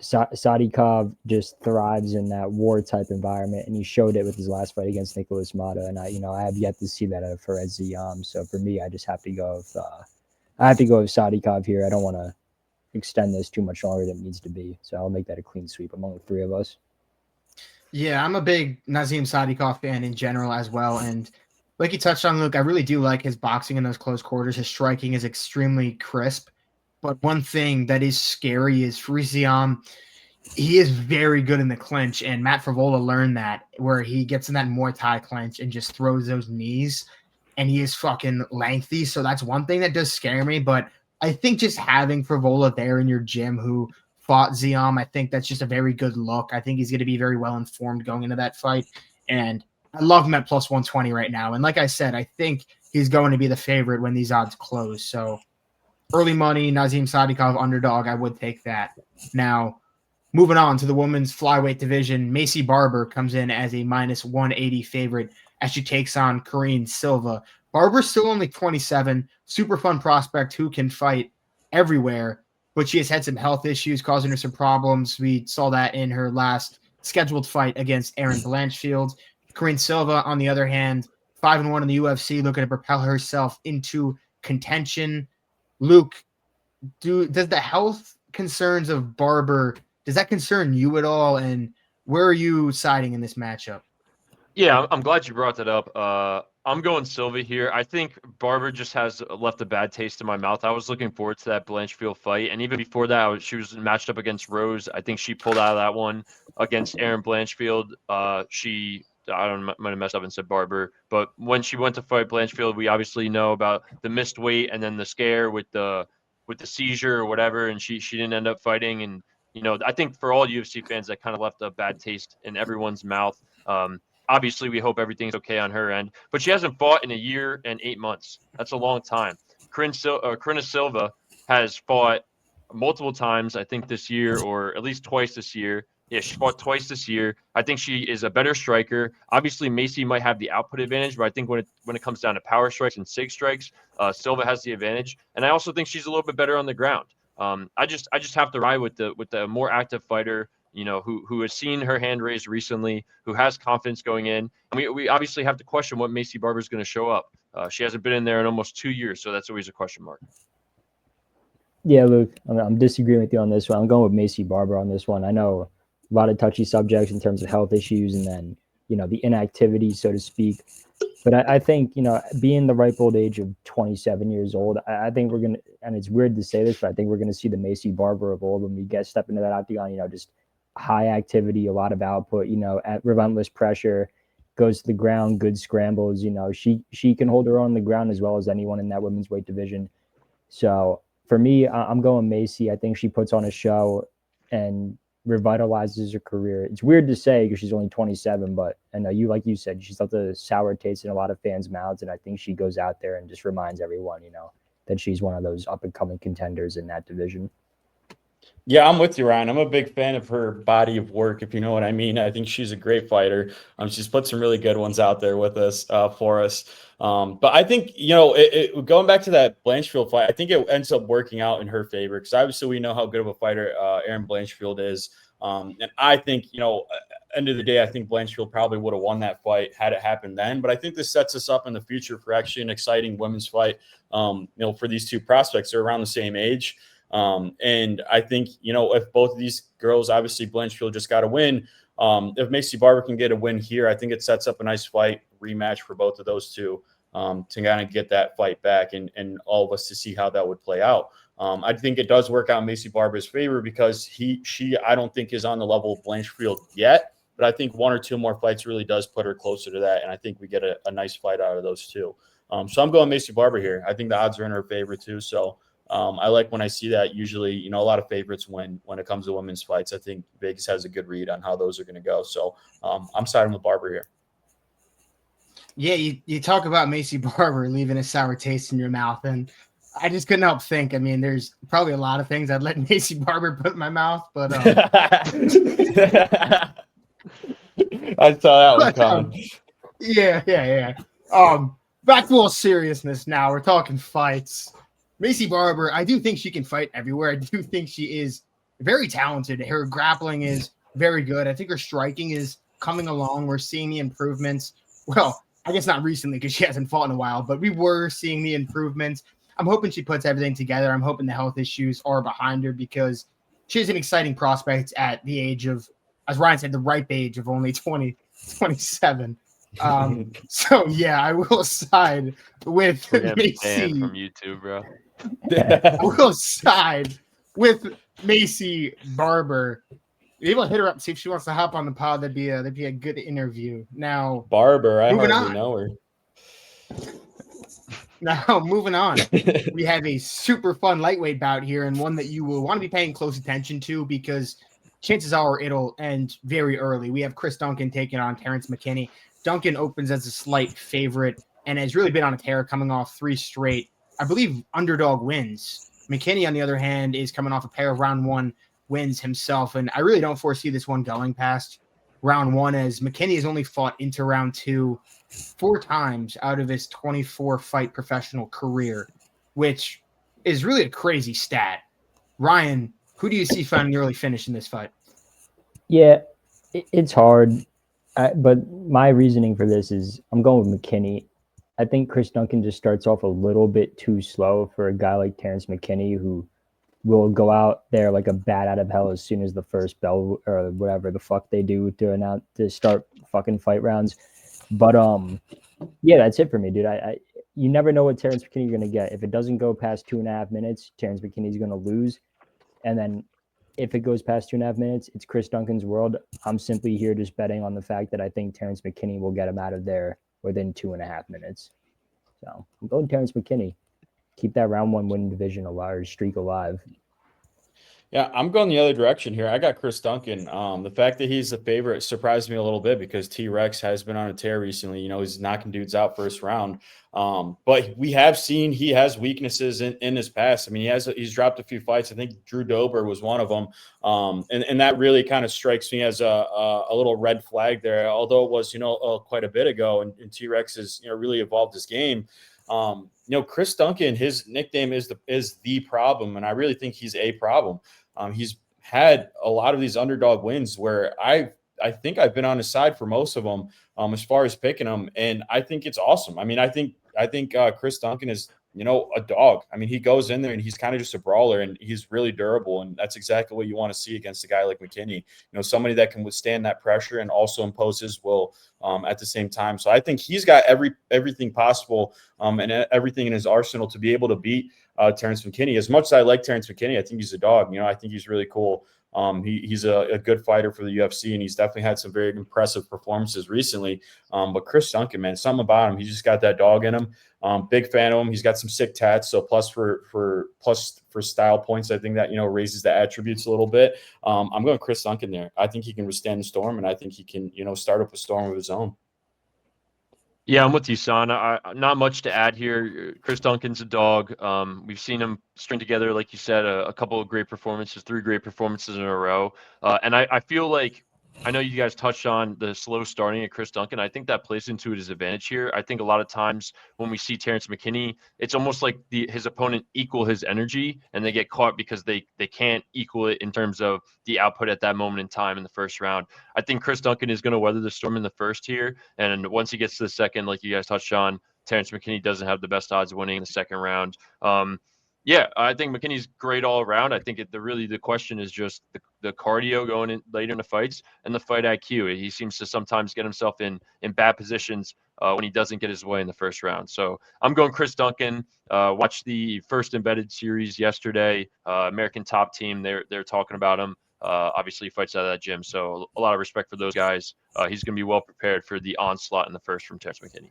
Sadykhov just thrives in that war type environment, and he showed it with his last fight against Nicolas Mata. And I have yet to see that out of Fares Ziam. So for me, I just have to go with Sadykhov here. I don't want to extend this too much longer than it needs to be. So I'll make that a clean sweep among the three of us. Yeah, I'm a big Nazim Sadykhov fan in general as well. And like you touched on, Luke, I really do like his boxing in those close quarters. His striking is extremely crisp. But one thing that is scary is Fares Ziam. He is very good in the clinch, and Matt Frevola learned that, where he gets in that Muay Thai clinch and just throws those knees, and he is fucking lengthy. So that's one thing that does scare me. But I think just having Frevola there in your gym who fought Ziam, I think that's just a very good look. I think he's going to be very well informed going into that fight. And I love him at plus 120 right now. And like I said, I think he's going to be the favorite when these odds close. So early money, Nazim Sadykhov underdog, I would take that. Now, moving on to the women's flyweight division, Macy Barber comes in as a minus 180 favorite as she takes on Karine Silva. Barber's still only 27, super fun prospect who can fight everywhere, but she has had some health issues causing her some problems. We saw that in her last scheduled fight against Erin Blanchfield. Karine Silva, on the other hand, 5-1 in the UFC, looking to propel herself into contention. Luke, does the health concerns of Barber, does that concern you at all? And where are you siding in this matchup? Yeah, I'm glad you brought that up. I'm going Silva here. I think Barber just has left a bad taste in my mouth. I was looking forward to that Blanchfield fight. And even before that, she was matched up against Rose. I think she pulled out of that one against Erin Blanchfield. She might have messed up and said Barber, but when she went to fight Blanchfield, we obviously know about the missed weight and then the scare with the seizure or whatever, and she didn't end up fighting. And I think for all UFC fans, that kind of left a bad taste in everyone's mouth. Obviously, we hope everything's okay on her end, but she hasn't fought in a year and 8 months. That's a long time. Karine Silva has fought multiple times, I think this year, or at least twice this year. Yeah, she fought twice this year. I think she is a better striker. Obviously, Macy might have the output advantage, but I think when it comes down to power strikes and sig strikes, Silva has the advantage. And I also think she's a little bit better on the ground. I just have to ride with the more active fighter, who has seen her hand raised recently, who has confidence going in. And we obviously have to question what Macy Barber is going to show up. She hasn't been in there in almost 2 years, so that's always a question mark. Yeah, Luke, I'm disagreeing with you on this one. I'm going with Macy Barber on this one. I know a lot of touchy subjects in terms of health issues and then, the inactivity, so to speak. But I think, being the ripe old age of 27 years old, I think we're going to, and it's weird to say this, but I think we're going to see the Macy Barber of old when we step into that octagon, just high activity, a lot of output, at relentless pressure, goes to the ground, good scrambles. She can hold her own on the ground as well as anyone in that women's weight division. So for me, I'm going Macy. I think she puts on a show and revitalizes her career. It's weird to say because she's only 27, but I know like you said, she's left a sour taste in a lot of fans' mouths, and I think she goes out there and just reminds everyone, that she's one of those up-and-coming contenders in that division. Yeah, I'm with you, Ryan. I'm a big fan of her body of work, if you know what I mean. I think she's a great fighter. She's put some really good ones out there with us for us. But I think, going back to that Blanchfield fight, I think it ends up working out in her favor because obviously we know how good of a fighter Erin Blanchfield is. And I think, end of the day, I think Blanchfield probably would have won that fight had it happened then. But I think this sets us up in the future for actually an exciting women's fight, for these two prospects. They're around the same age. And I think, if both of these girls, obviously Blanchfield just got a win. If Macy Barber can get a win here, I think it sets up a nice fight rematch for both of those two to kind of get that fight back and all of us to see how that would play out. I think it does work out in Macy Barber's favor because she I don't think is on the level of Blanchfield yet, but I think one or two more fights really does put her closer to that. And I think we get a nice fight out of those two. So I'm going Macy Barber here. I think the odds are in her favor too. So I like when I see that. Usually, a lot of favorites win when it comes to women's fights. I think Vegas has a good read on how those are going to go. So I'm siding with Barber here. Yeah, you talk about Macy Barber leaving a sour taste in your mouth, and I just couldn't help think. I mean, there's probably a lot of things I'd let Macy Barber put in my mouth, but I saw that one coming. Yeah. Back to all seriousness now. We're talking fights. Macy Barber, I do think she can fight everywhere. I do think she is very talented. Her grappling is very good. I think her striking is coming along. We're seeing the improvements. Well, I guess not recently because she hasn't fought in a while, but we were seeing the improvements. I'm hoping she puts everything together. I'm hoping the health issues are behind her because she's an exciting prospect at the age of, as Ryan said, the ripe age of only 27. So yeah, I will side with Macy from YouTube, bro. I will side with Macy Barber. Maybe I'll hit her up and see if she wants to hop on the pod. That'd be a good interview. Now, Barber, I hardly know her. Now, moving on, we have a super fun lightweight bout here, and one that you will want to be paying close attention to because chances are it'll end very early. We have Chris Duncan taking on Terrance McKinney. Duncan opens as a slight favorite and has really been on a tear, coming off 3 straight, I believe, underdog wins. McKinney, on the other hand, is coming off a pair of round 1 wins himself, and I really don't foresee this one going past round 1, as McKinney has only fought into round 2 4 times out of his 24-fight professional career, which is really a crazy stat. Ryan, who do you see finding the early finish in this fight? Yeah, it's hard. But my reasoning for this is I'm going with McKinney. I think Chris Duncan just starts off a little bit too slow for a guy like Terrance McKinney, who will go out there like a bat out of hell as soon as the first bell or whatever the fuck they do to start fucking fight rounds. But yeah, that's it for me, dude. You never know what Terrance McKinney you're gonna get. If it doesn't go past 2.5 minutes, Terrance McKinney's gonna lose. And then if it goes past 2.5 minutes, it's Chris Duncan's world. I'm simply here just betting on the fact that I think Terrance McKinney will get him out of there within 2.5 minutes. So I'm going Terrance McKinney. Keep that round one winning division alive, streak alive. Yeah, I'm going the other direction here. I got Chris Duncan. The fact that he's the favorite surprised me a little bit because T-Rex has been on a tear recently. He's knocking dudes out first round. But we have seen he has weaknesses in his past. I mean, he's dropped a few fights. I think Drew Dober was one of them. And that really kind of strikes me as a little red flag there, although it was, quite a bit ago. And T-Rex has, really evolved his game. Chris Duncan, his nickname is the problem. And I really think he's a problem. He's had a lot of these underdog wins where I think I've been on his side for most of them as far as picking him. And I think it's awesome. I mean, I think Chris Duncan is, a dog. I mean, he goes in there and he's kind of just a brawler and he's really durable. And that's exactly what you want to see against a guy like McKinney, somebody that can withstand that pressure and also impose his will at the same time. So I think he's got everything possible and everything in his arsenal to be able to beat Terrance McKinney. As much as I like Terrance McKinney, I think he's a dog. I think he's really cool. He's a good fighter for the UFC, and he's definitely had some very impressive performances recently. But Chris Duncan, man, something about him, he's just got that dog in him. Big fan of him. He's got some sick tats, so plus for style points, I think that raises the attributes a little bit. I'm going Chris Duncan there. I think he can withstand the storm, and I think he can start up a storm of his own. Yeah, I'm with you, Son. Not much to add here. Chris Duncan's a dog. We've seen him string together, like you said, a couple of great performances, 3 great performances in a row. And I feel like, I know you guys touched on the slow starting of Chris Duncan. I think that plays into his advantage here. I think a lot of times when we see Terrance McKinney, it's almost like his opponent equal his energy and they get caught because they can't equal it in terms of the output at that moment in time in the first round. I think Chris Duncan is going to weather the storm in the first here. And once he gets to the second, like you guys touched on, Terrance McKinney doesn't have the best odds of winning in the second round. Yeah, I think McKinney's great all around. I think the question is just the cardio going in later in the fights and the fight IQ. He seems to sometimes get himself in bad positions when he doesn't get his way in the first round. So I'm going Chris Duncan. Watched the first embedded series yesterday. American Top Team. They're talking about him. Obviously, he fights out of that gym. So a lot of respect for those guys. He's going to be well prepared for the onslaught in the first from Terrance McKinney.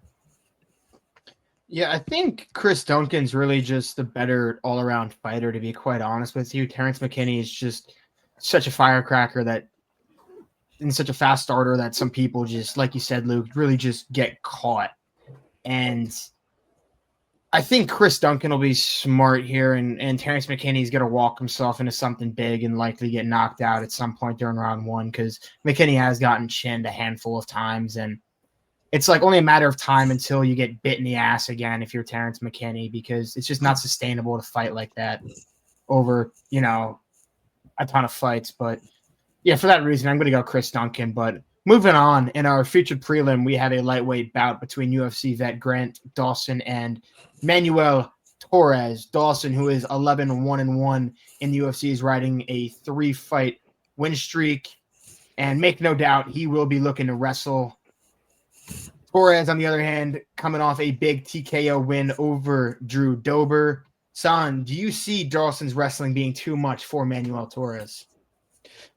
Yeah, I think Chris Duncan's really just the better all-around fighter, to be quite honest with you. Terrance McKinney is just such a firecracker and such a fast starter that some people just, like you said, Luke, really just get caught. And I think Chris Duncan will be smart here, and Terrance McKinney's going to walk himself into something big and likely get knocked out at some point during round 1 because McKinney has gotten chinned a handful of times, and it's like only a matter of time until you get bit in the ass again if you're Terrance McKinney, because it's just not sustainable to fight like that over, a ton of fights. But yeah, for that reason, I'm going to go Chris Duncan. But moving on, in our featured prelim, we have a lightweight bout between UFC vet Grant Dawson and Manuel Torres. Dawson, who is 11-1-1 in the UFC, is riding a 3-fight win streak. And make no doubt, he will be looking to wrestle. Torres, on the other hand, coming off a big TKO win over Drew Dober. Son, do you see Dawson's wrestling being too much for Manuel Torres?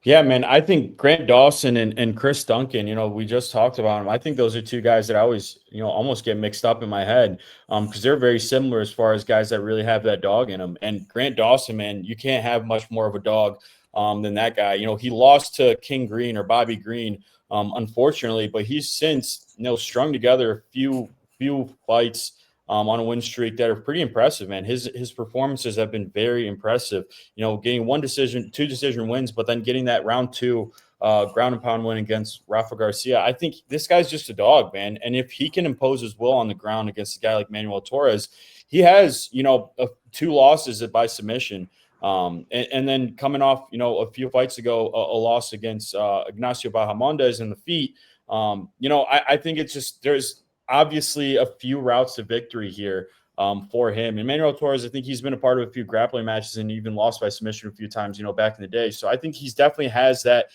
Yeah, man, I think Grant Dawson and Chris Duncan, we just talked about him. I think those are 2 guys that I always, almost get mixed up in my head because they're very similar as far as guys that really have that dog in them. And Grant Dawson, man, you can't have much more of a dog than that guy. He lost to King Green or Bobby Green, unfortunately, but he's since strung together a few fights on a win streak that are pretty impressive, man. His performances have been very impressive. Getting 2 decision wins, but then getting that round 2 ground and pound win against Rafa Garcia. I think this guy's just a dog, man. And if he can impose his will on the ground against a guy like Manuel Torres, he has 2 losses by submission. And then coming off, a few fights ago, a loss against Ignacio Bahamondes in the feet. I think it's just there's obviously a few routes to victory here for him. And Manuel Torres, I think he's been a part of a few grappling matches and even lost by submission a few times, back in the day. So I think he's definitely has that.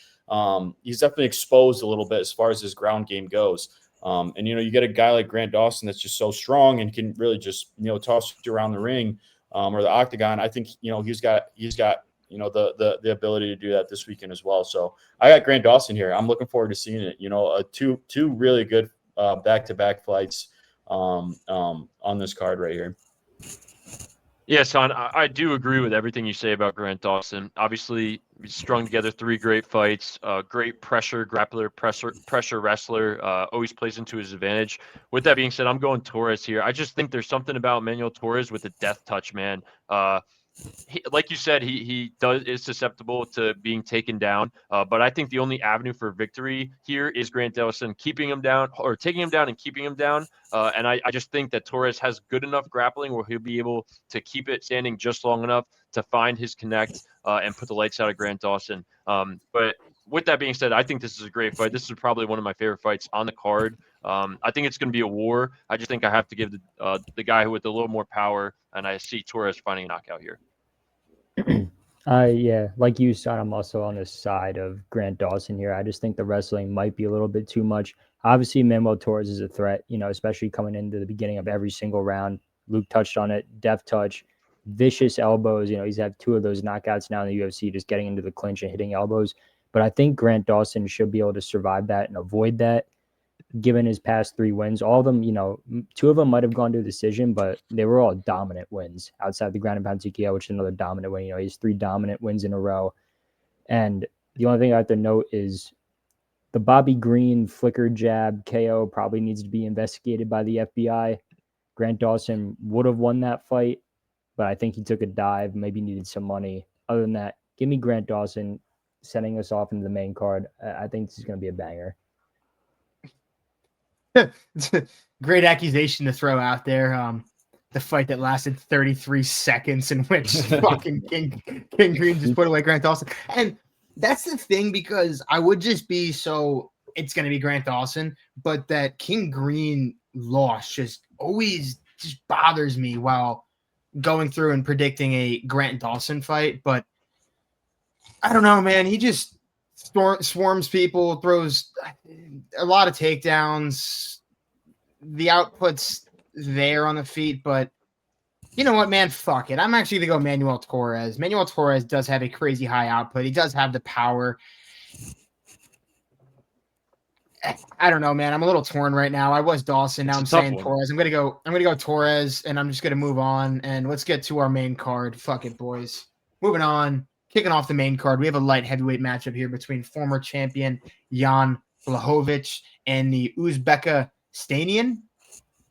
He's definitely exposed a little bit as far as his ground game goes. And you get a guy like Grant Dawson that's just so strong and can really just toss you around the ring or the octagon. I think he's got the ability to do that this weekend as well. So I got Grant Dawson here. I'm looking forward to seeing it. Two really good back-to-back fights on this card right here. Yeah, Son, I do agree with everything you say about Grant Dawson. Obviously, he strung together 3 great fights, great pressure grappler, pressure wrestler, always plays into his advantage. With that being said, I'm going Torres here. I just think there's something about Manuel Torres with the death touch, man. Like you said, he is susceptible to being taken down. But I think the only avenue for victory here is Grant Dawson taking him down and keeping him down. And I just think that Torres has good enough grappling where he'll be able to keep it standing just long enough to find his connect and put the lights out of Grant Dawson. But with that being said, I think this is a great fight. This is probably one of my favorite fights on the card. I think it's going to be a war. I just think I have to give the guy with a little more power, and I see Torres finding a knockout here. Yeah, like you said, I'm also on the side of Grant Dawson here. I just think the wrestling might be a little bit too much. Obviously, Manuel Torres is a threat, especially coming into the beginning of every single round. Luke touched on it, deft touch, vicious elbows. He's had 2 of those knockouts now in the UFC, just getting into the clinch and hitting elbows. But I think Grant Dawson should be able to survive that and avoid that, given his past 3 wins. All of them, 2 of them might have gone to a decision, but they were all dominant wins outside the ground and pound TKO, which is another dominant win. He has 3 dominant wins in a row. And the only thing I have to note is the Bobby Green flicker jab KO probably needs to be investigated by the FBI. Grant Dawson would have won that fight, but I think he took a dive, maybe needed some money. Other than that, give me Grant Dawson sending us off into the main card. I think this is going to be a banger. Great accusation to throw out there. The fight that lasted 33 seconds in which fucking King Green just put away Grant Dawson. And that's the thing, because I would just be it's going to be Grant Dawson, but that King Green loss just always just bothers me while going through and predicting a Grant Dawson fight. But I don't know, man. He just swarms people, throws a lot of takedowns. The output's there on the feet, but you know what, man? Fuck it. I'm actually going to go Manuel Torres. Manuel Torres does have a crazy high output. He does have the power. I don't know, man. I'm a little torn right now. I was Dawson. Now I'm saying Torres. I'm gonna go Torres, and I'm just gonna move on. And let's get to our main card. Fuck it, boys. Moving on. Kicking off the main card, we have a light heavyweight matchup here between former champion Yan Blachowicz and the Uzbekistanian.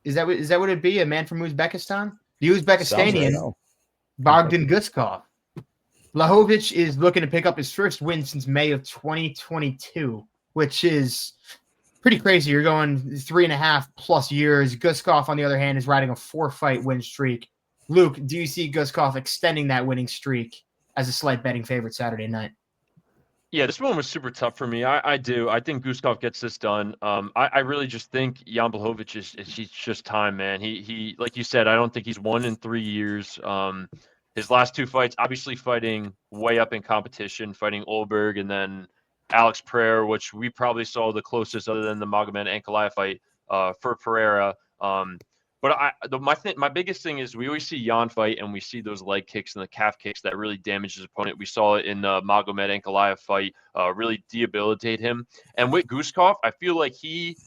Is that what it'd be? A man from Uzbekistan? The Uzbekistanian Bogdan Guskov. Blachowicz is looking to pick up his first win since May of 2022, which is pretty crazy. You're going 3.5+ years. Guskov, on the other hand, is riding a 4-fight win streak. Luke, do you see Guskov extending that winning streak as a slight betting favorite Saturday night? Yeah, this one was super tough for me. I do. I think Guskov gets this done. I really just think Yan Blachowicz he's just time, man. He like you said, I don't think he's won in 3 years. His last 2 fights, obviously fighting way up in competition, fighting Olberg and then Alex Pereira, which we probably saw the closest other than the Magomed Ankalaev fight for Pereira. But my biggest thing is we always see Yan fight and we see those leg kicks and the calf kicks that really damage his opponent. We saw it in the Magomed Ankalaev fight, really debilitate him. And with Guskov, I feel like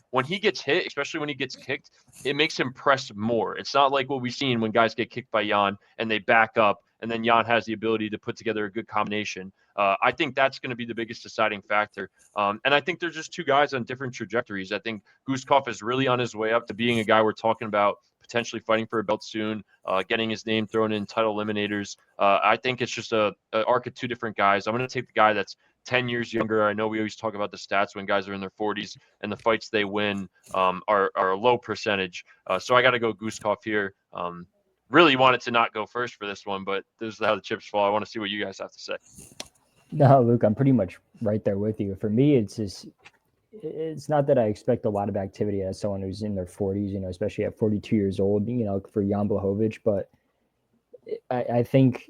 when he gets hit, especially when he gets kicked, it makes him press more. It's not like what we've seen when guys get kicked by Yan and they back up and then Yan has the ability to put together a good combination. I think that's going to be the biggest deciding factor. And I think there's just 2 guys on different trajectories. I think Guskov is really on his way up to being a guy we're talking about potentially fighting for a belt soon, getting his name thrown in title eliminators. I think it's just an arc of 2 different guys. I'm going to take the guy that's 10 years younger. I know we always talk about the stats when guys are in their 40s and the fights they win are a low percentage. So I got to go Guskov here. Really wanted to not go first for this one, but this is how the chips fall. I want to see what you guys have to say. No, Luke, I'm pretty much right there with you. For me, it's not that I expect a lot of activity as someone who's in their 40s, especially at 42 years old, for Yan Blachowicz. But I think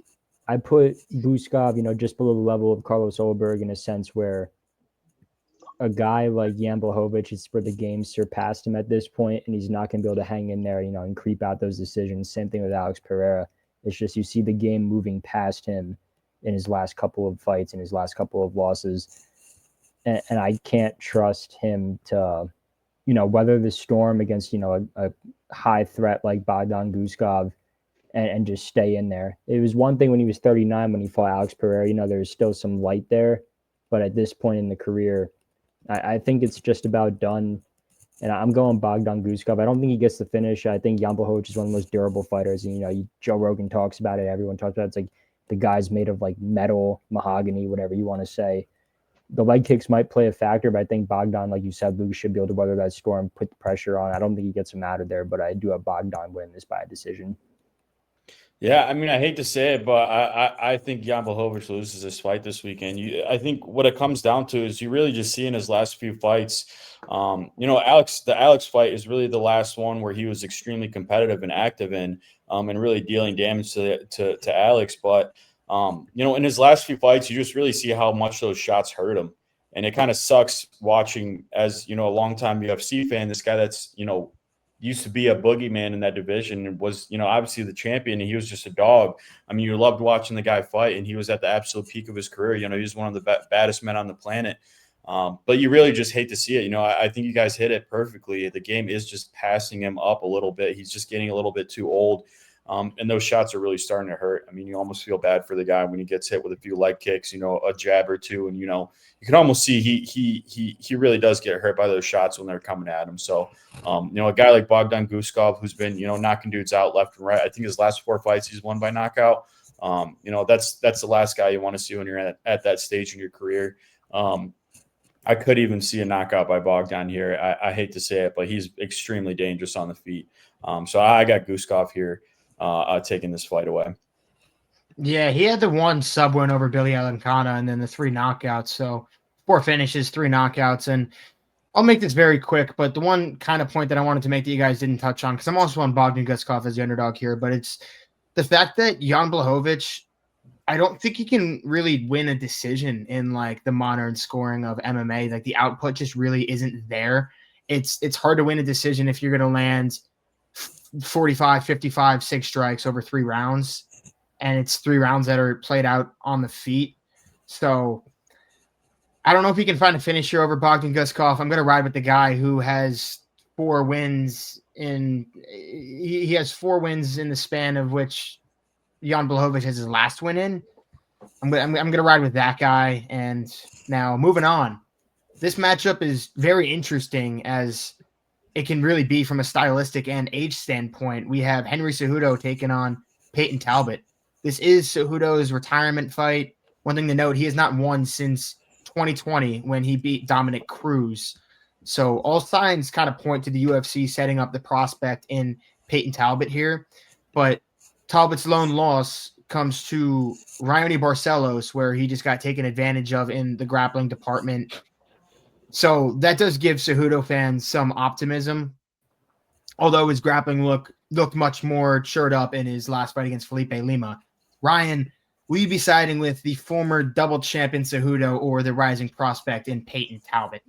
I put Guskov, just below the level of Carlos Olberg in a sense where a guy like Yan Blachowicz is where the game surpassed him at this point, and he's not going to be able to hang in there, and creep out those decisions. Same thing with Alex Pereira. It's just you see the game moving past him. in his last couple of fights and his last couple of losses. And I can't trust him to, weather the storm against, a high threat like Bogdan Guskov and just stay in there. It was one thing when he was 39, when he fought Alex Pereira, there's still some light there. But at this point in the career, I think it's just about done. And I'm going Bogdan Guskov. I don't think he gets the finish. I think Jan Blachowicz is one of the most durable fighters. And, Joe Rogan talks about it. Everyone talks about it. It's like the guy's made of like metal, mahogany, whatever you want to say. The leg kicks might play a factor, but I think Bogdan, like you said, Luke, should be able to weather that storm, put the pressure on. I don't think he gets him out of there, but I do have Bogdan win this by a decision. Yeah, I mean, I hate to say it, but I think Jan Blachowicz loses this fight this weekend. I think what it comes down to is you really just see in his last few fights, the Alex fight is really the last one where he was extremely competitive and active in, and really dealing damage to Alex. But in his last few fights, you just really see how much those shots hurt him, and it kind of sucks watching as a longtime UFC fan. This guy that's used to be a boogeyman in that division and was, obviously the champion, and he was just a dog. I mean, you loved watching the guy fight, and he was at the absolute peak of his career. He was one of the baddest men on the planet. But you really just hate to see it. I think you guys hit it perfectly. The game is just passing him up a little bit. He's just getting a little bit too old. And those shots are really starting to hurt. I mean, you almost feel bad for the guy when he gets hit with a few leg kicks, a jab or two. And, you can almost see he really does get hurt by those shots when they're coming at him. So, a guy like Bogdan Guskov, who's been, knocking dudes out left and right. I think his last 4 fights he's won by knockout. That's the last guy you want to see when you're at that stage in your career. I could even see a knockout by Bogdan here. I hate to say it, but he's extremely dangerous on the feet. So I got Guskov here. Taking this fight away. Yeah, he had the 1 sub win over Billy Alencana and then the 3 knockouts. So 4 finishes, 3 knockouts. And I'll make this very quick, but the one kind of point that I wanted to make that you guys didn't touch on, because I'm also on Bogdan Guskov as the underdog here, but it's the fact that Jan Blachowicz, I don't think he can really win a decision in like the modern scoring of MMA. Like the output just really isn't there. It's hard to win a decision if you're going to land 45, 55, 6 strikes over 3 rounds. And it's 3 rounds that are played out on the feet. So I don't know if he can find a finish here over Bogdan Guskov. I'm going to ride with the guy who has 4 wins he has 4 wins in the span of which Jan Blachowicz has his last win in. I'm going to ride with that guy. And now moving on, this matchup is very interesting as it can really be from a stylistic and age standpoint. We have Henry Cejudo taking on Payton Talbott. This is Cejudo's retirement fight. One thing to note, he has not won since 2020 when he beat Dominic Cruz. So all signs kind of point to the UFC setting up the prospect in Payton Talbott here. But Talbott's lone loss comes to Raoni Barcelos, where he just got taken advantage of in the grappling department. So that does give Cejudo fans some optimism, although his grappling looked much more shored up in his last fight against Felipe Lima. Ryan, will you be siding with the former double champion Cejudo or the rising prospect in Payton Talbott?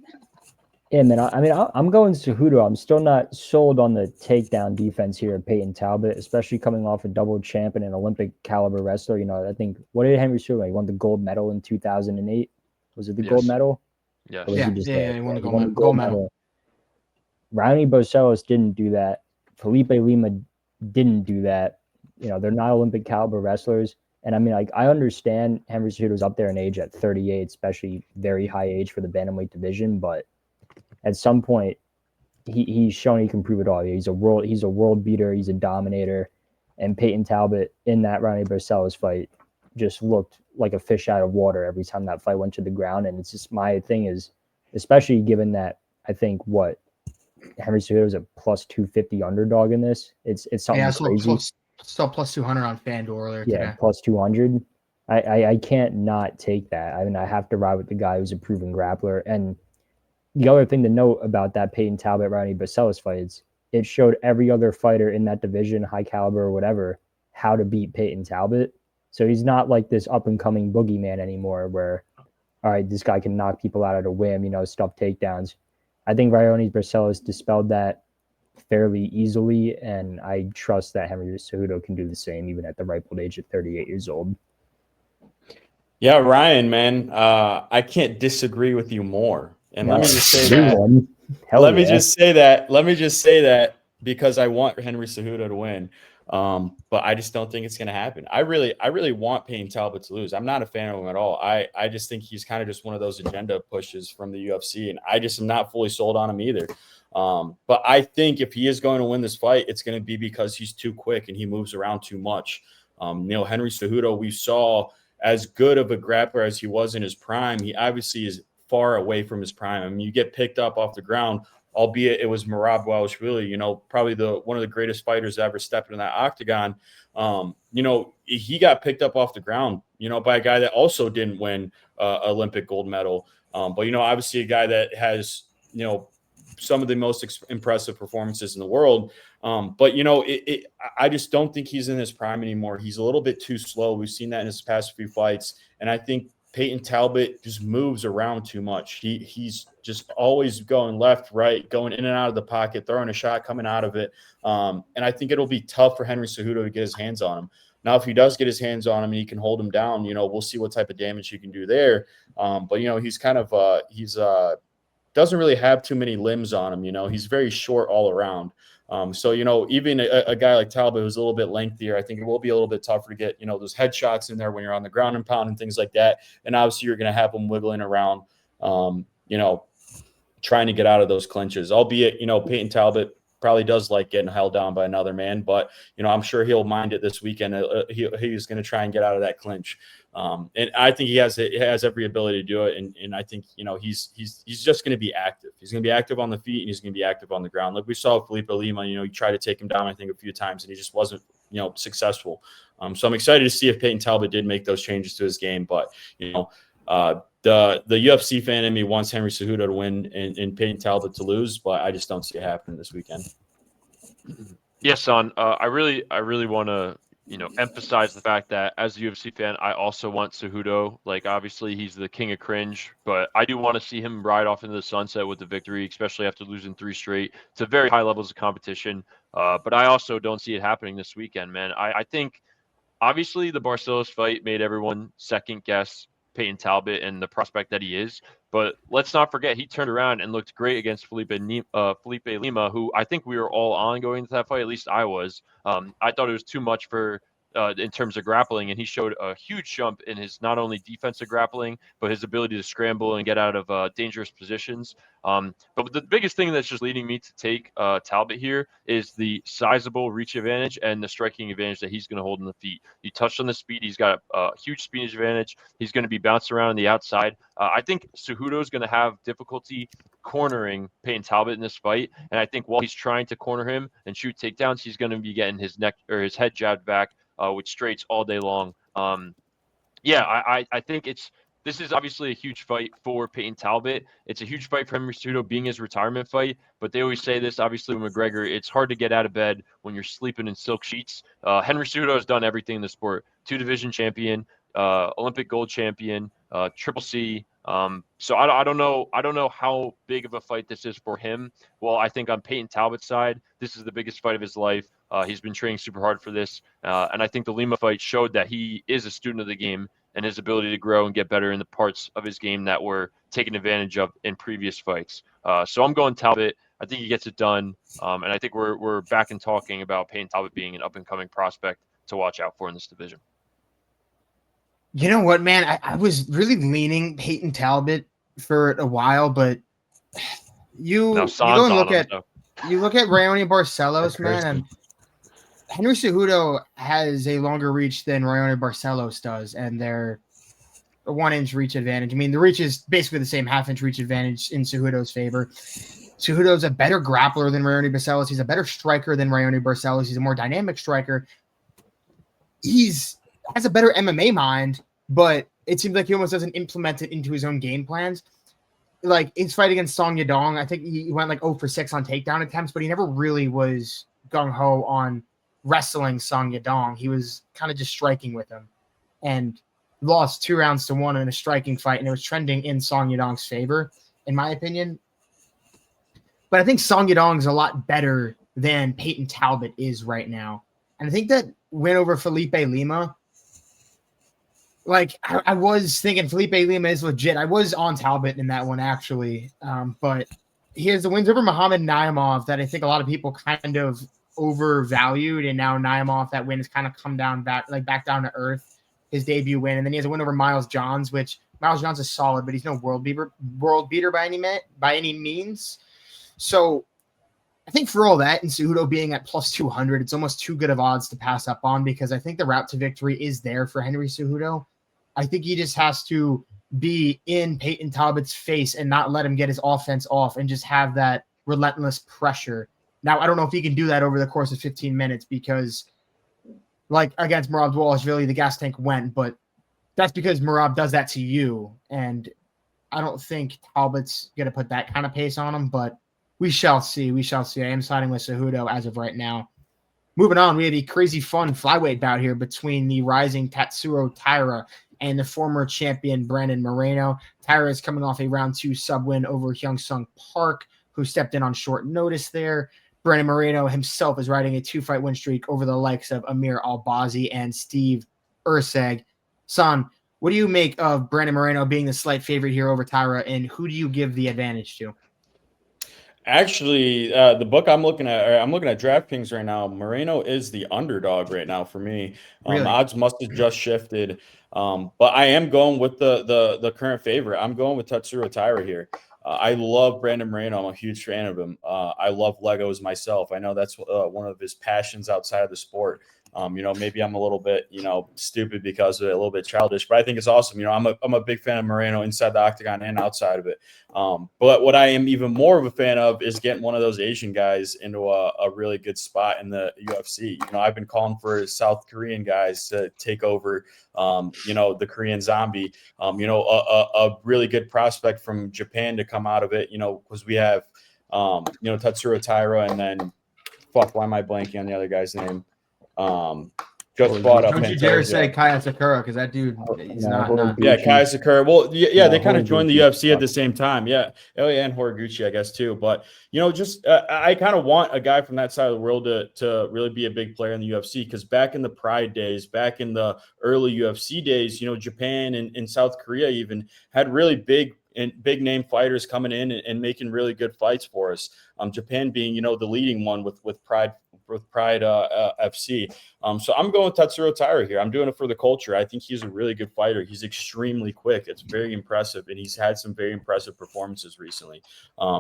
Yeah, man. I'm going Cejudo. I'm still not sold on the takedown defense here at Payton Talbott, especially coming off a double champ and an Olympic caliber wrestler. I think, what did Henry Cejudo? He won the gold medal in 2008. Was it the gold medal? Yes. Yeah, he won the gold medal. Raoni Barcelos didn't do that. Felipe Lima didn't do that. They're not Olympic caliber wrestlers. And I understand Henry Cejudo's up there in age at 38, especially very high age for the bantamweight division. But at some point, he's shown he can prove it all. He's a world beater. He's a dominator. And Payton Talbott in that Raoni Barcelos fight just looked like a fish out of water every time that fight went to the ground. And it's just, my thing is, especially given that I think Henry Cejudo is a plus 250 underdog in this. It's something crazy. Still plus 200 on FanDuel earlier today. Yeah, plus 200. I can't not take that. I have to ride with the guy who's a proven grappler. And the other thing to note about that Payton Talbott Raoni Barcelos fight is it showed every other fighter in that division, high caliber or whatever, how to beat Payton Talbott. So he's not like this up and coming boogeyman anymore where, all right, this guy can knock people out at a whim, stuff takedowns. I think Raoni Barcelos dispelled that fairly easily, and I trust that Henry Cejudo can do the same even at the ripe old age of 38 years old. Yeah, Ryan, man, I can't disagree with you more. And let me just say New that. one. Hell Let me yeah. just say that. Let me just say that because I want Henry Cejudo to win. But I just don't think it's going to happen. I really want Payton Talbott to lose. I'm not a fan of him at all. I just think he's kind of just one of those agenda pushes from the UFC, and I just am not fully sold on him either. But I think if he is going to win this fight, it's going to be because he's too quick and he moves around too much. Henry Cejudo, we saw as good of a grappler as he was in his prime, he obviously is far away from his prime. I mean, you get picked up off the ground, albeit it was Merab Dvalishvili, probably one of the greatest fighters ever stepped in that octagon. He got picked up off the ground, by a guy that also didn't win Olympic gold medal. But obviously a guy that has, some of the most impressive performances in the world. But I just don't think he's in his prime anymore. He's a little bit too slow. We've seen that in his past few fights. And I think Payton Talbott just moves around too much. He's just always going left, right, going in and out of the pocket, throwing a shot, coming out of it. And I think it'll be tough for Henry Cejudo to get his hands on him. Now, if he does get his hands on him and he can hold him down, we'll see what type of damage he can do there. But he's kind of doesn't really have too many limbs on him. He's very short all around. So, even a guy like Talbot who's a little bit lengthier, I think it will be a little bit tougher to get, those headshots in there when you're on the ground and pound and things like that. And obviously you're going to have him wiggling around, trying to get out of those clinches, albeit, Payton Talbot probably does like getting held down by another man, but, I'm sure he'll mind it this weekend. He's going to try and get out of that clinch. And I think he has every ability to do it. And I think, he's just going to be active. He's going to be active on the feet and he's going to be active on the ground. Like we saw Felipe Lima, he tried to take him down, I think a few times, and he just wasn't, successful. So I'm excited to see if Payton Talbot did make those changes to his game, but, the UFC fan in me wants Henry Cejudo to win and Payton Talbot to lose, but I just don't see it happening this weekend. Yes, Son. I really want to, emphasize the fact that as a UFC fan, I also want Cejudo. Like, obviously, he's the king of cringe, but I do want to see him ride off into the sunset with the victory, especially after losing 3 straight to very high levels of competition. But I also don't see it happening this weekend, man. I think, obviously, the Barcelos fight made everyone second guess Payton Talbot and the prospect that he is. But let's not forget, he turned around and looked great against Felipe Lima, who I think we were all on going to that fight. At least I was. I thought it was too much for in terms of grappling, and he showed a huge jump in his not only defensive grappling, but his ability to scramble and get out of dangerous positions. But the biggest thing that's just leading me to take Talbot here is the sizable reach advantage and the striking advantage that he's going to hold in the feet. You touched on the speed. He's got a huge speed advantage. He's going to be bouncing around on the outside. I think Cejudo is going to have difficulty cornering Payton Talbot in this fight. And I think while he's trying to corner him and shoot takedowns, he's going to be getting his neck or his head jabbed back with straights all day long. I think this is obviously a huge fight for Payton Talbot. It's a huge fight for Henry Cejudo being his retirement fight. But they always say this, obviously, with McGregor, it's hard to get out of bed when you're sleeping in silk sheets. Henry Cejudo has done everything in the sport. 2-division champion, Olympic gold champion, Triple C. So I don't know how big of a fight this is for him. Well, I think on Payton Talbot's side, this is the biggest fight of his life. He's been training super hard for this. And I think the Lima fight showed that he is a student of the game and his ability to grow and get better in the parts of his game that were taken advantage of in previous fights. So I'm going Talbot. I think he gets it done. And I think we're back and talking about Payton Talbot being an up-and-coming prospect to watch out for in this division. You know what, man? I was really leaning Payton Talbot for a while, but you look at Raoni Barcelos, man, and Henry Cejudo has a longer reach than Raoni Barcelos does, and they're a 1-inch reach advantage. I mean, the reach is basically the same half-inch reach advantage in Cejudo's favor. Cejudo's a better grappler than Raoni Barcelos. He's a better striker than Raoni Barcelos. He's a more dynamic striker. Has a better MMA mind, but it seems like he almost doesn't implement it into his own game plans. Like his fight against Song Yadong, I think he went like 0 for 6 on takedown attempts, but he never really was gung-ho on wrestling Song Yadong. He was kind of just striking with him and lost 2 rounds to 1 in a striking fight, and it was trending in Song Yadong's favor, in my opinion. But I think Song Yadong is a lot better than Payton Talbot is right now. And I think that win over Felipe Lima, like I was thinking Felipe Lima is legit. I was on Talbot in that one actually, but he has the wins over Muhammad Naimov that I think a lot of people kind of overvalued, and now Naimov, that win has kind of come down back down to earth. His debut win, and then he has a win over Miles Johns, which Miles Johns is solid, but he's no world beater by any means. So I think for all that, and Cejudo being at plus 200, it's almost too good of odds to pass up on, because I think the route to victory is there for Henry Cejudo. I think he just has to be in Payton Talbott's face and not let him get his offense off and just have that relentless pressure. Now, I don't know if he can do that over the course of 15 minutes because, like against Merab Dvalishvili, the gas tank went, but that's because Merab does that to you. And I don't think Talbot's going to put that kind of pace on him, but we shall see. We shall see. I am siding with Cejudo as of right now. Moving on, we have a crazy fun flyweight bout here between the rising Tatsuro Taira and the former champion Brandon Moreno. Taira is coming off a round 2 sub win over Hyung-Sung Park, who stepped in on short notice there. Brandon Moreno himself is riding a 2-fight win streak over the likes of Amir Albazi and Steve Urseg. Son, what do you make of Brandon Moreno being the slight favorite here over Taira, and who do you give the advantage to? Actually, the book I'm looking at DraftKings right now. Moreno is the underdog right now for me. Really? Odds must have just shifted, but I am going with the current favorite. I'm going with Tatsuro Taira here. I love Brandon Moreno. I'm a huge fan of him. I love Legos myself. I know that's one of his passions outside of the sport. Maybe I'm a little bit, stupid because of it, a little bit childish, but I think it's awesome. I'm a big fan of Moreno inside the octagon and outside of it. But what I am even more of a fan of is getting one of those Asian guys into a really good spot in the UFC. I've been calling for South Korean guys to take over, the Korean zombie, a really good prospect from Japan to come out of it, because we have, Tatsuro Taira, and then, why am I blanking on the other guy's name? Just bought up. Don't you dare say Kaya Sakura, because that dude is not. Yeah, Kaya Sakura. Well, yeah, they kind of joined the UFC at the Horiguchi. same time. Yeah. Oh, yeah, and Horiguchi, I guess, too. But, I kind of want a guy from that side of the world to really be a big player in the UFC, because back in the Pride days, back in the early UFC days, Japan and South Korea even had really big name fighters coming in and making really good fights for us. Japan being, the leading one with Pride FC. So I'm going with Tatsuro Taira here. I'm doing it for the culture. I think he's a really good fighter. He's extremely quick. It's very impressive, and he's had some very impressive performances recently.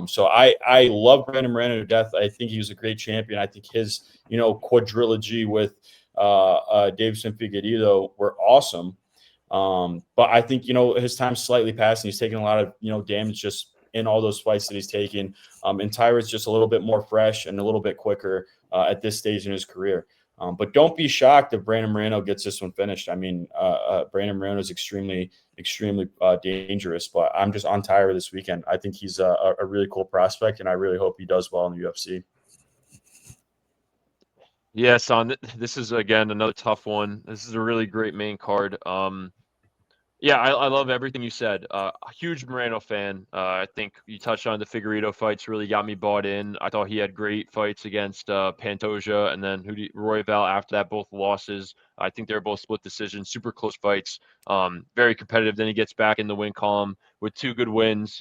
So I love Brandon Moreno to death. I think he was a great champion. I think his, quadrilogy with Davison Figueiredo were awesome. But I think, his time's slightly passed, and he's taking a lot of, damage just in all those fights that he's taken. And Taira's just a little bit more fresh and a little bit quicker at this stage in his career. But don't be shocked if Brandon Moreno gets this one finished. I mean, Brandon Moreno is extremely, extremely dangerous, but I'm just on Taira this weekend. I think he's a really cool prospect, and I really hope he does well in the UFC. Yeah, son, this is, again, another tough one. This is a really great main card. Yeah, I love everything you said. A huge Moreno fan. I think you touched on the Figueiredo fights, really got me bought in. I thought he had great fights against Pantoja, and then Royval after that, both losses. I think they were both split decisions, super close fights, very competitive. Then he gets back in the win column with 2 good wins,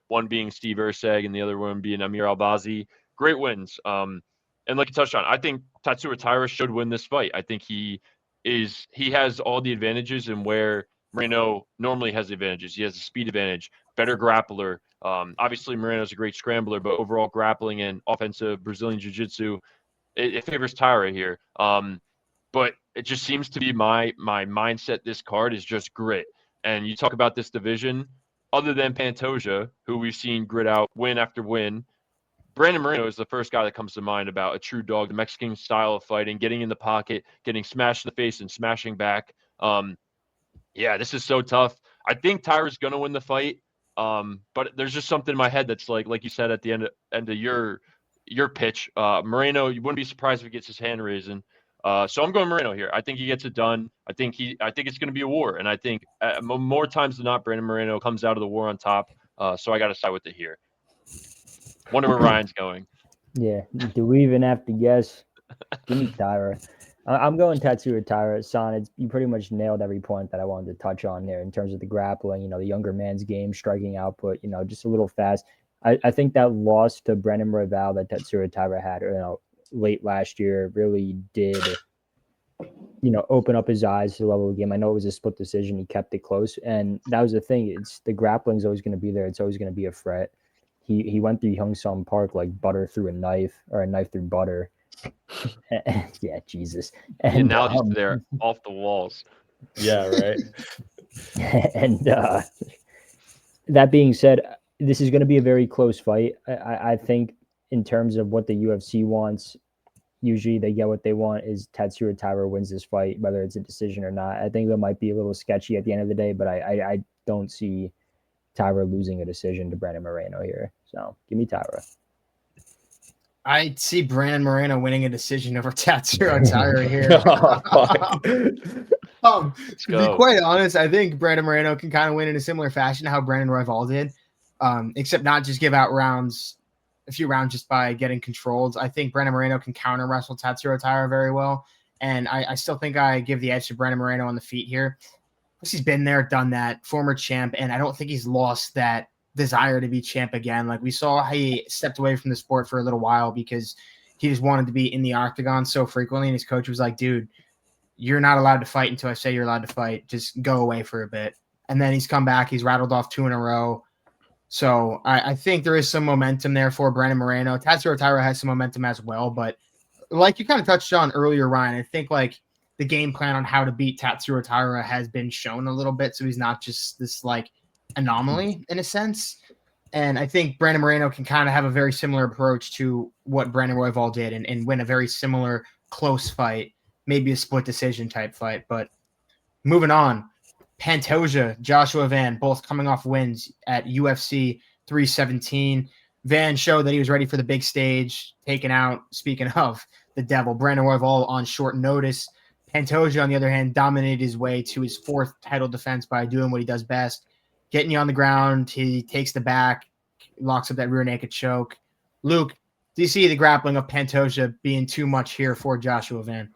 one being Steve Urseg and the other one being Amir Albazi. Great wins. And like you touched on, I think Tatsuro Taira should win this fight. I think he has all the advantages in where Moreno normally has the advantages. He has a speed advantage, better grappler. Obviously, Moreno's a great scrambler, but overall grappling and offensive Brazilian jiu-jitsu, it favors Taira here. But it just seems to be my mindset. This card is just grit. And you talk about this division, other than Pantoja, who we've seen grit out win after win, Brandon Moreno is the first guy that comes to mind about a true dog, the Mexican style of fighting, getting in the pocket, getting smashed in the face and smashing back. Yeah, this is so tough. I think Taira's going to win the fight, but there's just something in my head that's like you said at the end of your pitch. Moreno, you wouldn't be surprised if he gets his hand raising. So I'm going Moreno here. I think he gets it done. I think it's going to be a war, and I think more times than not, Brandon Moreno comes out of the war on top. So I got to side with it here. Wonder where Ryan's going. Yeah. Do we even have to guess? Give me Taira. I'm going Tatsuro Taira. Son, you pretty much nailed every point that I wanted to touch on there in terms of the grappling, the younger man's game, striking output, just a little fast. I think that loss to Brandon Royval that Tatsuro Taira had, late last year really did, open up his eyes to the level of the game. I know it was a split decision. He kept it close. And that was the thing. It's the grappling's always going to be there. It's always going to be a threat. He went through Hyung Sung Park like butter through a knife, or a knife through butter. Yeah, Jesus. The analogies there off the walls. Yeah, right. And that being said, this is going to be a very close fight. I think in terms of what the UFC wants, usually they get what they want is Tatsuro Taira wins this fight, whether it's a decision or not. I think that might be a little sketchy at the end of the day, but I don't see Taira losing a decision to Brandon Moreno here. So give me Taira. I see Brandon Moreno winning a decision over Tatsuro Taira here. To be quite honest, I think Brandon Moreno can kind of win in a similar fashion to how Brandon Royval did, except not just give out a few rounds just by getting controlled. I think Brandon Moreno can counter wrestle Tatsuro Taira very well, and I still think I give the edge to Brandon Moreno on the feet here. Plus, he's been there, done that, former champ, and I don't think he's lost that desire to be champ again. Like we saw he stepped away from the sport for a little while because he just wanted to be in the octagon so frequently, and his coach was like, dude, you're not allowed to fight until I say you're allowed to fight. Just go away for a bit. And then he's come back. He's rattled off 2 in a row. So I think there is some momentum there for Brandon Moreno. Tatsuro Taira has some momentum as well, but like you kind of touched on earlier, Ryan, I think like the game plan on how to beat Tatsuro Taira has been shown a little bit, so he's not just this like anomaly in a sense. And I think Brandon Moreno can kind of have a very similar approach to what Brandon Royval did and win a very similar close fight, maybe a split decision type fight. But moving on, Pantoja, Joshua Van, both coming off wins at UFC 317. Van showed that he was ready for the big stage, taken out, speaking of the devil, Brandon Royval on short notice. Pantoja, on the other hand, dominated his way to his 4th title defense by doing what he does best, getting you on the ground. He takes the back, locks up that rear naked choke. Luke, do you see the grappling of Pantoja being too much here for Joshua Van?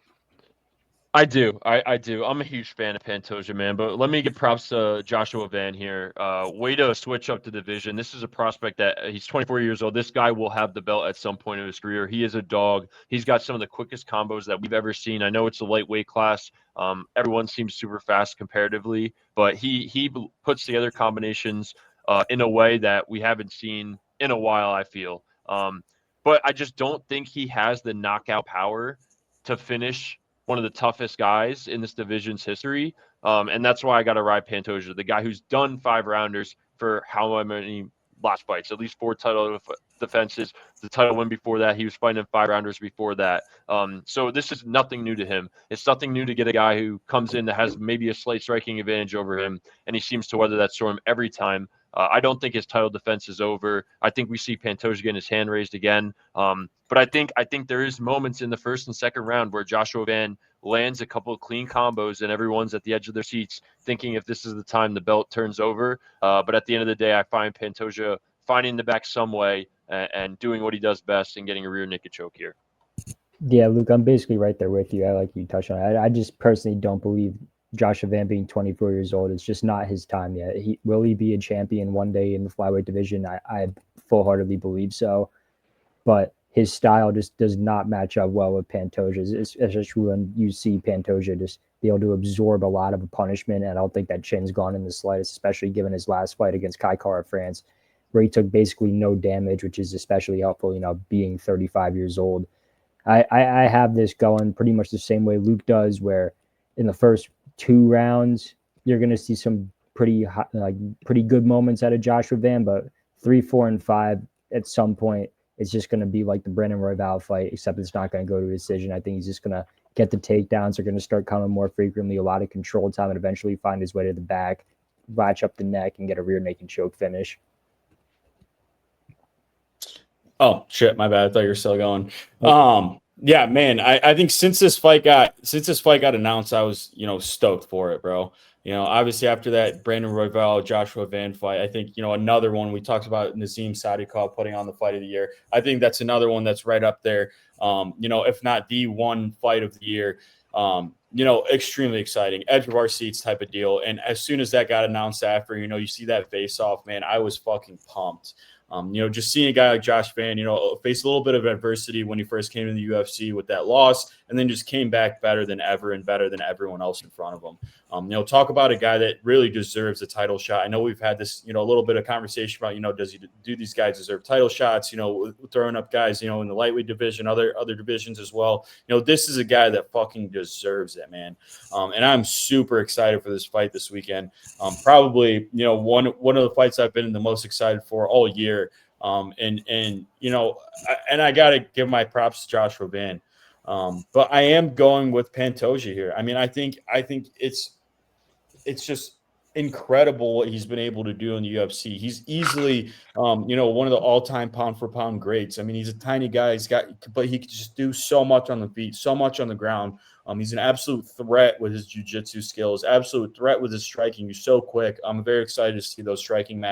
I do. I do. I'm a huge fan of Pantoja, man. But let me give props to Joshua Van here. Way to switch up the division. This is a prospect that he's 24 years old. This guy will have the belt at some point in his career. He is a dog. He's got some of the quickest combos that we've ever seen. I know it's a lightweight class. Everyone seems super fast comparatively, but he puts together combinations in a way that we haven't seen in a while, I feel. But I just don't think he has the knockout power to finish one of the toughest guys in this division's history. And that's why I got to ride Pantoja, the guy who's done 5-rounders for how many last fights, at least 4 title defenses. The title win before that, he was fighting in 5-rounders before that. So this is nothing new to him. It's nothing new to get a guy who comes in that has maybe a slight striking advantage over him, and he seems to weather that storm every time. I don't think his title defense is over. I think we see Pantoja getting his hand raised again. But I think there is moments in the 1st and 2nd round where Joshua Van lands a couple of clean combos and everyone's at the edge of their seats thinking if this is the time the belt turns over. But at the end of the day, I find Pantoja finding the back some way and doing what he does best and getting a rear naked choke here. Yeah, Luke, I'm basically right there with you. I like you touched on it. I just personally don't believe Joshua Van being 24 years old. It's just not his time yet. Will he be a champion one day in the flyweight division? I full-heartedly believe so. But his style just does not match up well with Pantoja's, especially when you see Pantoja just be able to absorb a lot of a punishment. And I don't think that chin's gone in the slightest, especially given his last fight against Kai Kara France, where he took basically no damage, which is especially helpful, being 35 years old. I have this going pretty much the same way Luke does, where in the first 2 rounds, you're going to see some pretty good moments out of Joshua Van, but 3, 4, and 5 at some point, it's just going to be like the Brandon Royval fight, except it's not going to go to a decision. I think he's just going to get the takedowns. They're going to start coming more frequently, a lot of control time, and eventually find his way to the back, latch up the neck, and get a rear naked choke finish. Oh shit, my bad. I thought you were still going. Yeah, man. I think since this fight got announced, I was stoked for it, bro. Obviously after that Brandon Royval, Joshua Van fight, I think another one we talked about, Nazim Sadykhov putting on the fight of the year. I think that's another one that's right up there. If not the one fight of the year. extremely exciting, edge of our seats type of deal. And as soon as that got announced after, you see that face off, man, I was fucking pumped. Just seeing a guy like Josh Van, face a little bit of adversity when he first came to the UFC with that loss, and then just came back better than ever and better than everyone else in front of him. Talk about a guy that really deserves a title shot. I know we've had this, a little bit of conversation about, do these guys deserve title shots? Throwing up guys, in the lightweight division, other divisions as well. This is a guy that fucking deserves it, man. And I'm super excited for this fight this weekend. Probably, one of the fights I've been the most excited for all year. And I got to give my props to Joshua Van. But I am going with Pantoja here. I mean, I think it's just incredible what he's been able to do in the UFC. He's easily, one of the all-time pound-for-pound greats. I mean, he's a tiny guy. But he can just do so much on the feet, so much on the ground. He's an absolute threat with his jiu-jitsu skills, absolute threat with his striking. He's so quick. I'm very excited to see those striking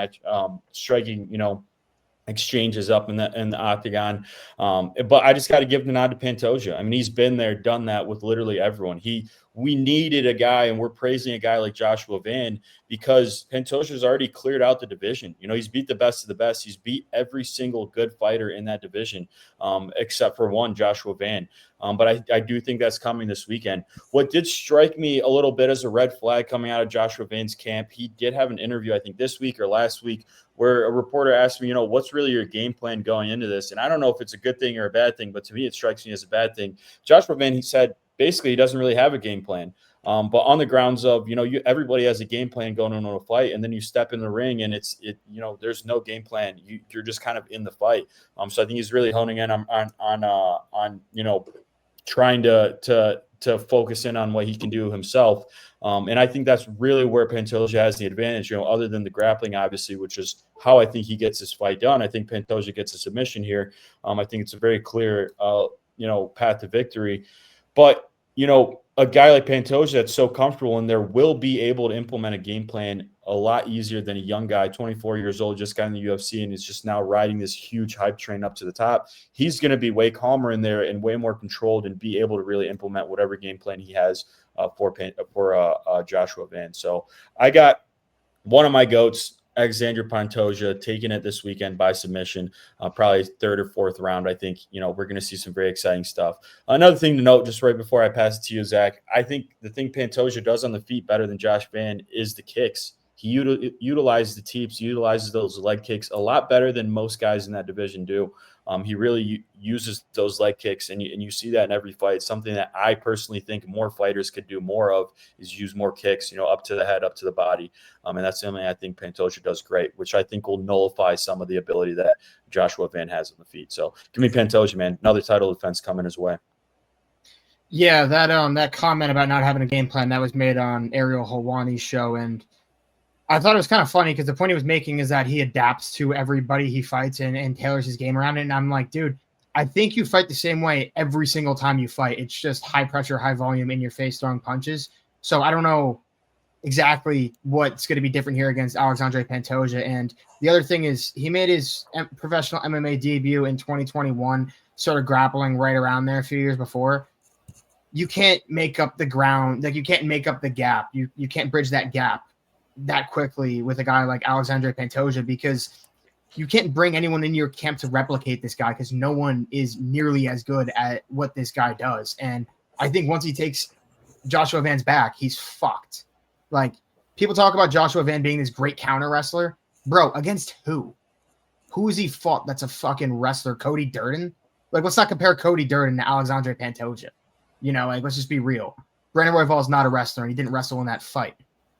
exchanges up in the octagon. But I just got to give the nod to Pantoja. I mean, he's been there, done that with literally everyone. We needed a guy, and we're praising a guy like Joshua Van because Pantoja's already cleared out the division. He's beat the best of the best. He's beat every single good fighter in that division, except for one, Joshua Van. But I do think that's coming this weekend. What did strike me a little bit as a red flag coming out of Joshua Van's camp, he did have an interview, I think this week or last week, where a reporter asked me, what's really your game plan going into this? And I don't know if it's a good thing or a bad thing, but to me, it strikes me as a bad thing. Joshua Van, he said, basically, he doesn't really have a game plan. But on the grounds of, everybody has a game plan going into a fight, and then you step in the ring and there's no game plan. You're just kind of in the fight. So I think he's really honing in on trying to focus in on what he can do himself. And I think that's really where Pantoja has the advantage, other than the grappling, obviously, which is how I think he gets his fight done. I think Pantoja gets a submission here. I think it's a very clear, path to victory. But, a guy like Pantoja that's so comfortable and there will be able to implement a game plan a lot easier than a young guy, 24 years old, just got in the UFC and is just now riding this huge hype train up to the top. He's going to be way calmer in there and way more controlled and be able to really implement whatever game plan he has for Joshua Van. So I got one of my GOATs, Alexandre Pantoja, taking it this weekend by submission, probably third or fourth round. I think, we're going to see some very exciting stuff. Another thing to note, just right before I pass it to you, Zach, I think the thing Pantoja does on the feet better than Josh Van is the kicks. He utilizes the teeps, utilizes those leg kicks a lot better than most guys in that division do. He really uses those leg kicks, and you see that in every fight. Something that I personally think more fighters could do more of is use more kicks, up to the head, up to the body. And that's something I think Pantoja does great, which I think will nullify some of the ability that Joshua Van has on the feet. So give me Pantoja, man. Another title defense coming his way. Yeah, that comment about not having a game plan, that was made on Ariel Helwani's show, and I thought it was kind of funny because the point he was making is that he adapts to everybody he fights and tailors his game around it. And I'm like, dude, I think you fight the same way every single time you fight. It's just high pressure, high volume, in your face throwing punches. So I don't know exactly what's going to be different here against Alexandre Pantoja. And the other thing is he made his professional MMA debut in 2021, started grappling right around there a few years before. You can't make up the ground. Like, you can't make up the gap. You can't bridge that gap that quickly with a guy like Alexandre Pantoja, because you can't bring anyone in your camp to replicate this guy, because no one is nearly as good at what this guy does. And I think once he takes Joshua Van's back, he's fucked. Like, people talk about Joshua Van being this great counter wrestler. Bro, against who? Who has he fought that's a fucking wrestler? Cody Durden? Like, let's not compare Cody Durden to Alexandre Pantoja. Let's just be real. Brandon Royval is not a wrestler, and he didn't wrestle in that fight.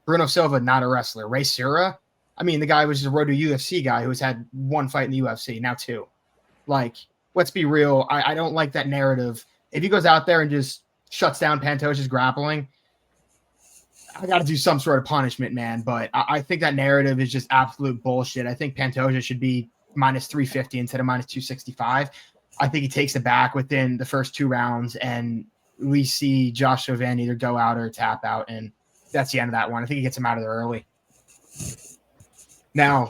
Bruno Silva, not a wrestler. Ray Sura, I mean, the guy was just a road to UFC guy who's had one fight in the UFC, now two. Like, let's be real. I don't like that narrative. If he goes out there and just shuts down Pantoja's grappling, I got to do some sort of punishment, man. But I think that narrative is just absolute bullshit. I think Pantoja should be minus 350 instead of minus 265. I think he takes it back within the first two rounds, and we see Joshua Van either go out or tap out, and that's the end of that one. I think he gets him out of there early. Now,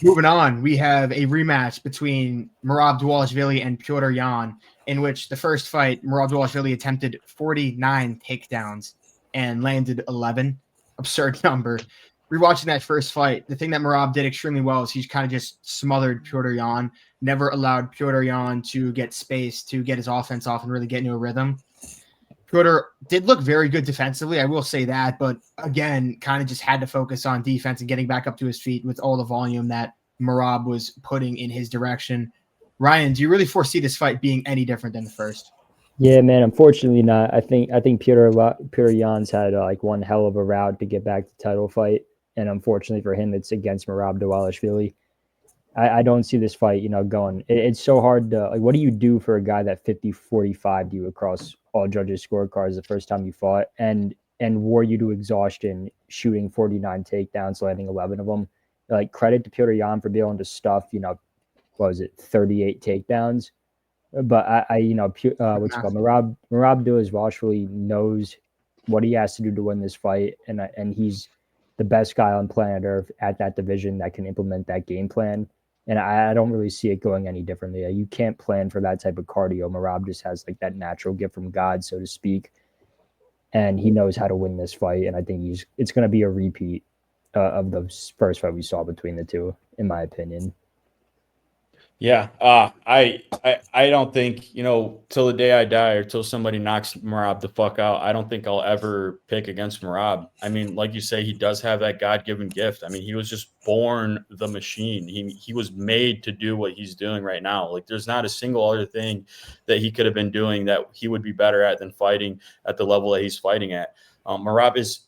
moving on, we have a rematch between Merab Dvalishvili and Petr Yan in which the first fight, Merab Dvalishvili attempted 49 takedowns and landed 11. Absurd number. Rewatching that first fight, the thing that Merab did extremely well is he kind of just smothered Petr Yan, never allowed Petr Yan to get space to get his offense off and really get into a rhythm. Petr did look very good defensively, I will say that, but again, kind of just had to focus on defense and getting back up to his feet with all the volume that Merab was putting in his direction. Ryan, do you really foresee this fight being any different than the first? Yeah, man. Unfortunately, not. I think Petr Yan's had like one hell of a route to get back to title fight, and unfortunately for him, it's against Merab Dvalishvili. I don't see this fight, going. It's so hard to like. What do you do for a guy that 50-45 you across all judges' scorecards the first time you fought, and wore you to exhaustion, shooting 49 takedowns, landing 11 of them? Like, credit to Petr Yan for being able to stuff, what was it, 38 takedowns. But Merab Dvalishvili knows what he has to do to win this fight, and he's the best guy on planet Earth at that division that can implement that game plan. And I don't really see it going any differently. You can't plan for that type of cardio. Merab just has like that natural gift from God, so to speak, and he knows how to win this fight. And I think it's going to be a repeat of the first fight we saw between the two, in my opinion. Yeah, I don't think, till the day I die or till somebody knocks Merab the fuck out, I don't think I'll ever pick against Merab. I mean, like you say, he does have that God-given gift. I mean, he was just born the machine. He was made to do what he's doing right now. Like, there's not a single other thing that he could have been doing that he would be better at than fighting at the level that he's fighting at. Merab is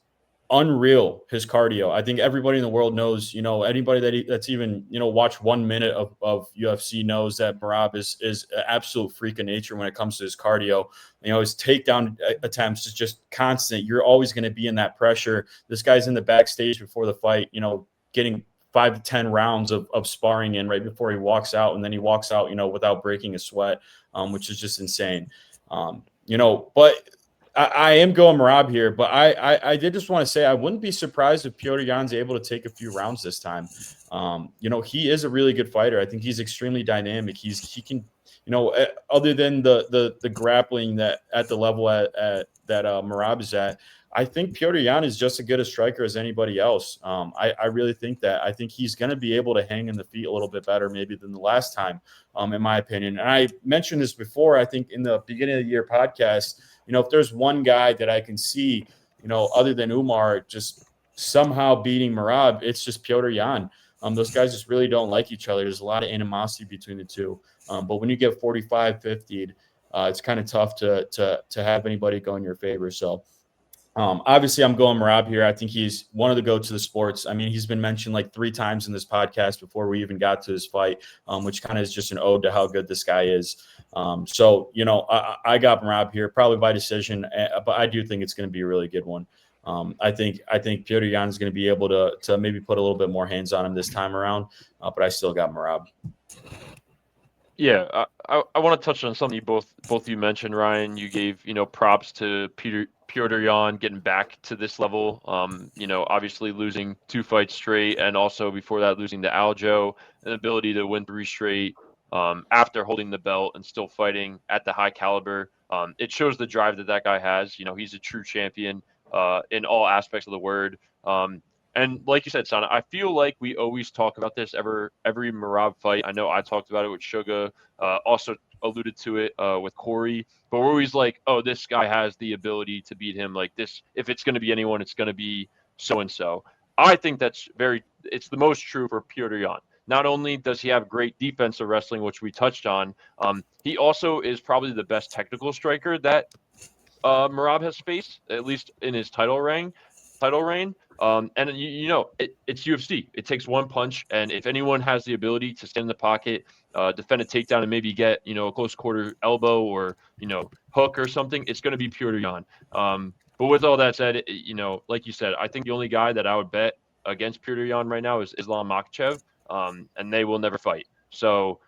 unreal, his cardio. I think everybody in the world knows, anybody that's even, watched 1 minute of UFC knows that Merab is an absolute freak of nature when it comes to his cardio. His takedown attempts is just constant. You're always going to be in that pressure. This guy's in the backstage before the fight, getting 5 to 10 rounds of sparring in right before he walks out. And then he walks out, without breaking a sweat, which is just insane. But I am going Merab here, but I did just want to say I wouldn't be surprised if Petr Yan's able to take a few rounds this time. He is a really good fighter. I think he's extremely dynamic. He can, other than the grappling that at the level that Merab is at, I think Petr Yan is just as good a striker as anybody else. I really think that. I think he's going to be able to hang in the feet a little bit better maybe than the last time, in my opinion. And I mentioned this before, I think in the beginning of the year podcast, if there's one guy that I can see, other than Umar, just somehow beating Merab, it's just Petr Yan. Those guys just really don't like each other. There's a lot of animosity between the two. But when you get 45-50'd, it's kind of tough to have anybody go in your favor. So obviously I'm going Merab here. I think he's one of the goats of the sports. I mean, he's been mentioned like 3 times in this podcast before we even got to this fight, which kind of is just an ode to how good this guy is. I got Merab here probably by decision, but I do think it's going to be a really good one. I think Petr Yan is going to be able to maybe put a little bit more hands on him this time around, but I still got Merab. Yeah, I want to touch on something both of you mentioned, Ryan. You gave props to Petr Yan getting back to this level. Obviously losing 2 fights straight, and also before that losing to Aljo, an ability to win 3 straight after holding the belt and still fighting at the high caliber. It shows the drive that guy has. He's a true champion in all aspects of the word. And like you said, Sana, I feel like we always talk about this every Merab fight. I know I talked about it with Suga, also alluded to it with Corey, but we're always like, oh, this guy has the ability to beat him like this. If it's going to be anyone, it's going to be so-and-so. I think it's the most true for Petr Yan. Not only does he have great defensive wrestling, which we touched on, he also is probably the best technical striker that Merab has faced, at least in his title reign. And it's UFC. It takes one punch, and if anyone has the ability to stand in the pocket, defend a takedown, and maybe get a close quarter elbow or hook or something, it's going to be Petr Yan. But with all that said, like you said, I think the only guy that I would bet against Petr Yan right now is Islam Makhachev, and they will never fight. So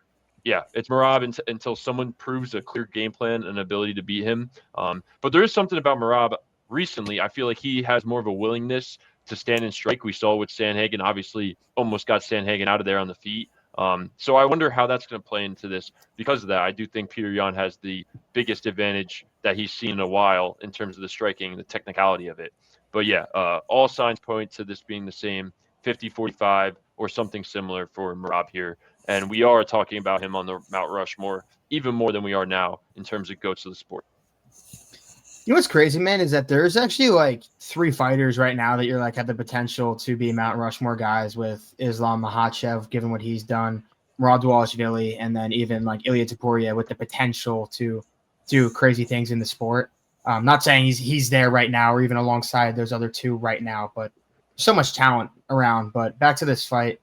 yeah, it's Merab until someone proves a clear game plan and ability to beat him. But there is something about Merab recently. I feel like he has more of a willingness to stand and strike. We saw with Sandhagen, obviously almost got Sandhagen out of there on the feet. So I wonder how that's going to play into this. Because of that, I do think Petr Yan has the biggest advantage that he's seen in a while in terms of the striking, the technicality of it. But yeah, all signs point to this being the same 50-45 or something similar for Merab here. And we are talking about him on the Mount Rushmore even more than we are now in terms of goats of the sport. You know what's crazy, man, is that there's actually like 3 fighters right now that you're like have the potential to be Mount Rushmore guys with Islam Makhachev, given what he's done, Merab Dvalishvili, and then even like Ilia Topuria with the potential to do crazy things in the sport. Not saying he's there right now or even alongside those other 2 right now, but so much talent around. But back to this fight,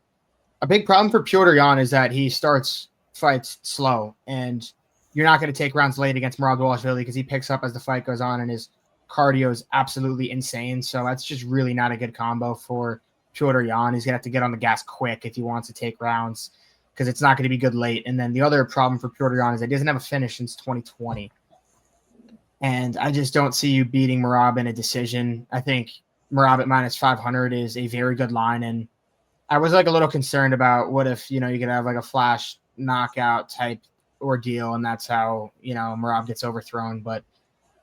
a big problem for Petr Yan is that he starts fights slow, and you're not going to take rounds late against Merab Dvalishvili because he picks up as the fight goes on, and his cardio is absolutely insane. So that's just really not a good combo for Petr Yan. He's going to have to get on the gas quick if he wants to take rounds because it's not going to be good late. And then the other problem for Petr Yan is that he doesn't have a finish since 2020. And I just don't see you beating Merab in a decision. I think Merab at -500 is a very good line. And I was like a little concerned about what if, you could have like a flash knockout type ordeal, and that's how Merab gets overthrown. But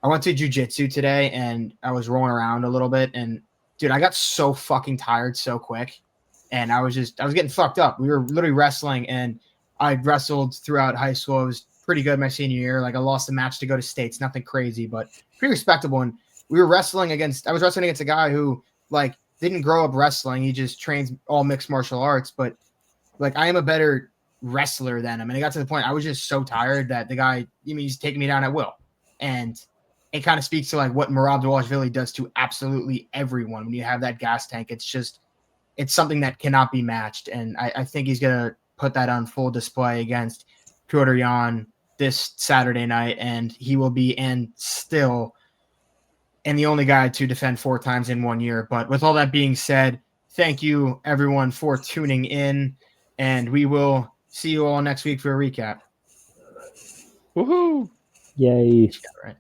I went to jiu-jitsu today and I was rolling around a little bit, and dude, I got so fucking tired so quick, and I was getting fucked up. We were literally wrestling, and I wrestled throughout high school. I was pretty good my senior year. Like I lost a match to go to states, nothing crazy, but pretty respectable. And I was wrestling against a guy who like didn't grow up wrestling. He just trains all mixed martial arts, but like I am a better wrestler than him. And it got to the point I was just so tired that the guy, he's taking me down at will. And it kind of speaks to like what Merab Dvalishvili does to absolutely everyone. When you have that gas tank, it's something that cannot be matched. And I think he's going to put that on full display against Petr Yan this Saturday night. And he will be and the only guy to defend 4 times in 1 year. But with all that being said, thank you everyone for tuning in, and we will see you all next week for a recap. Woohoo! Yay. All right.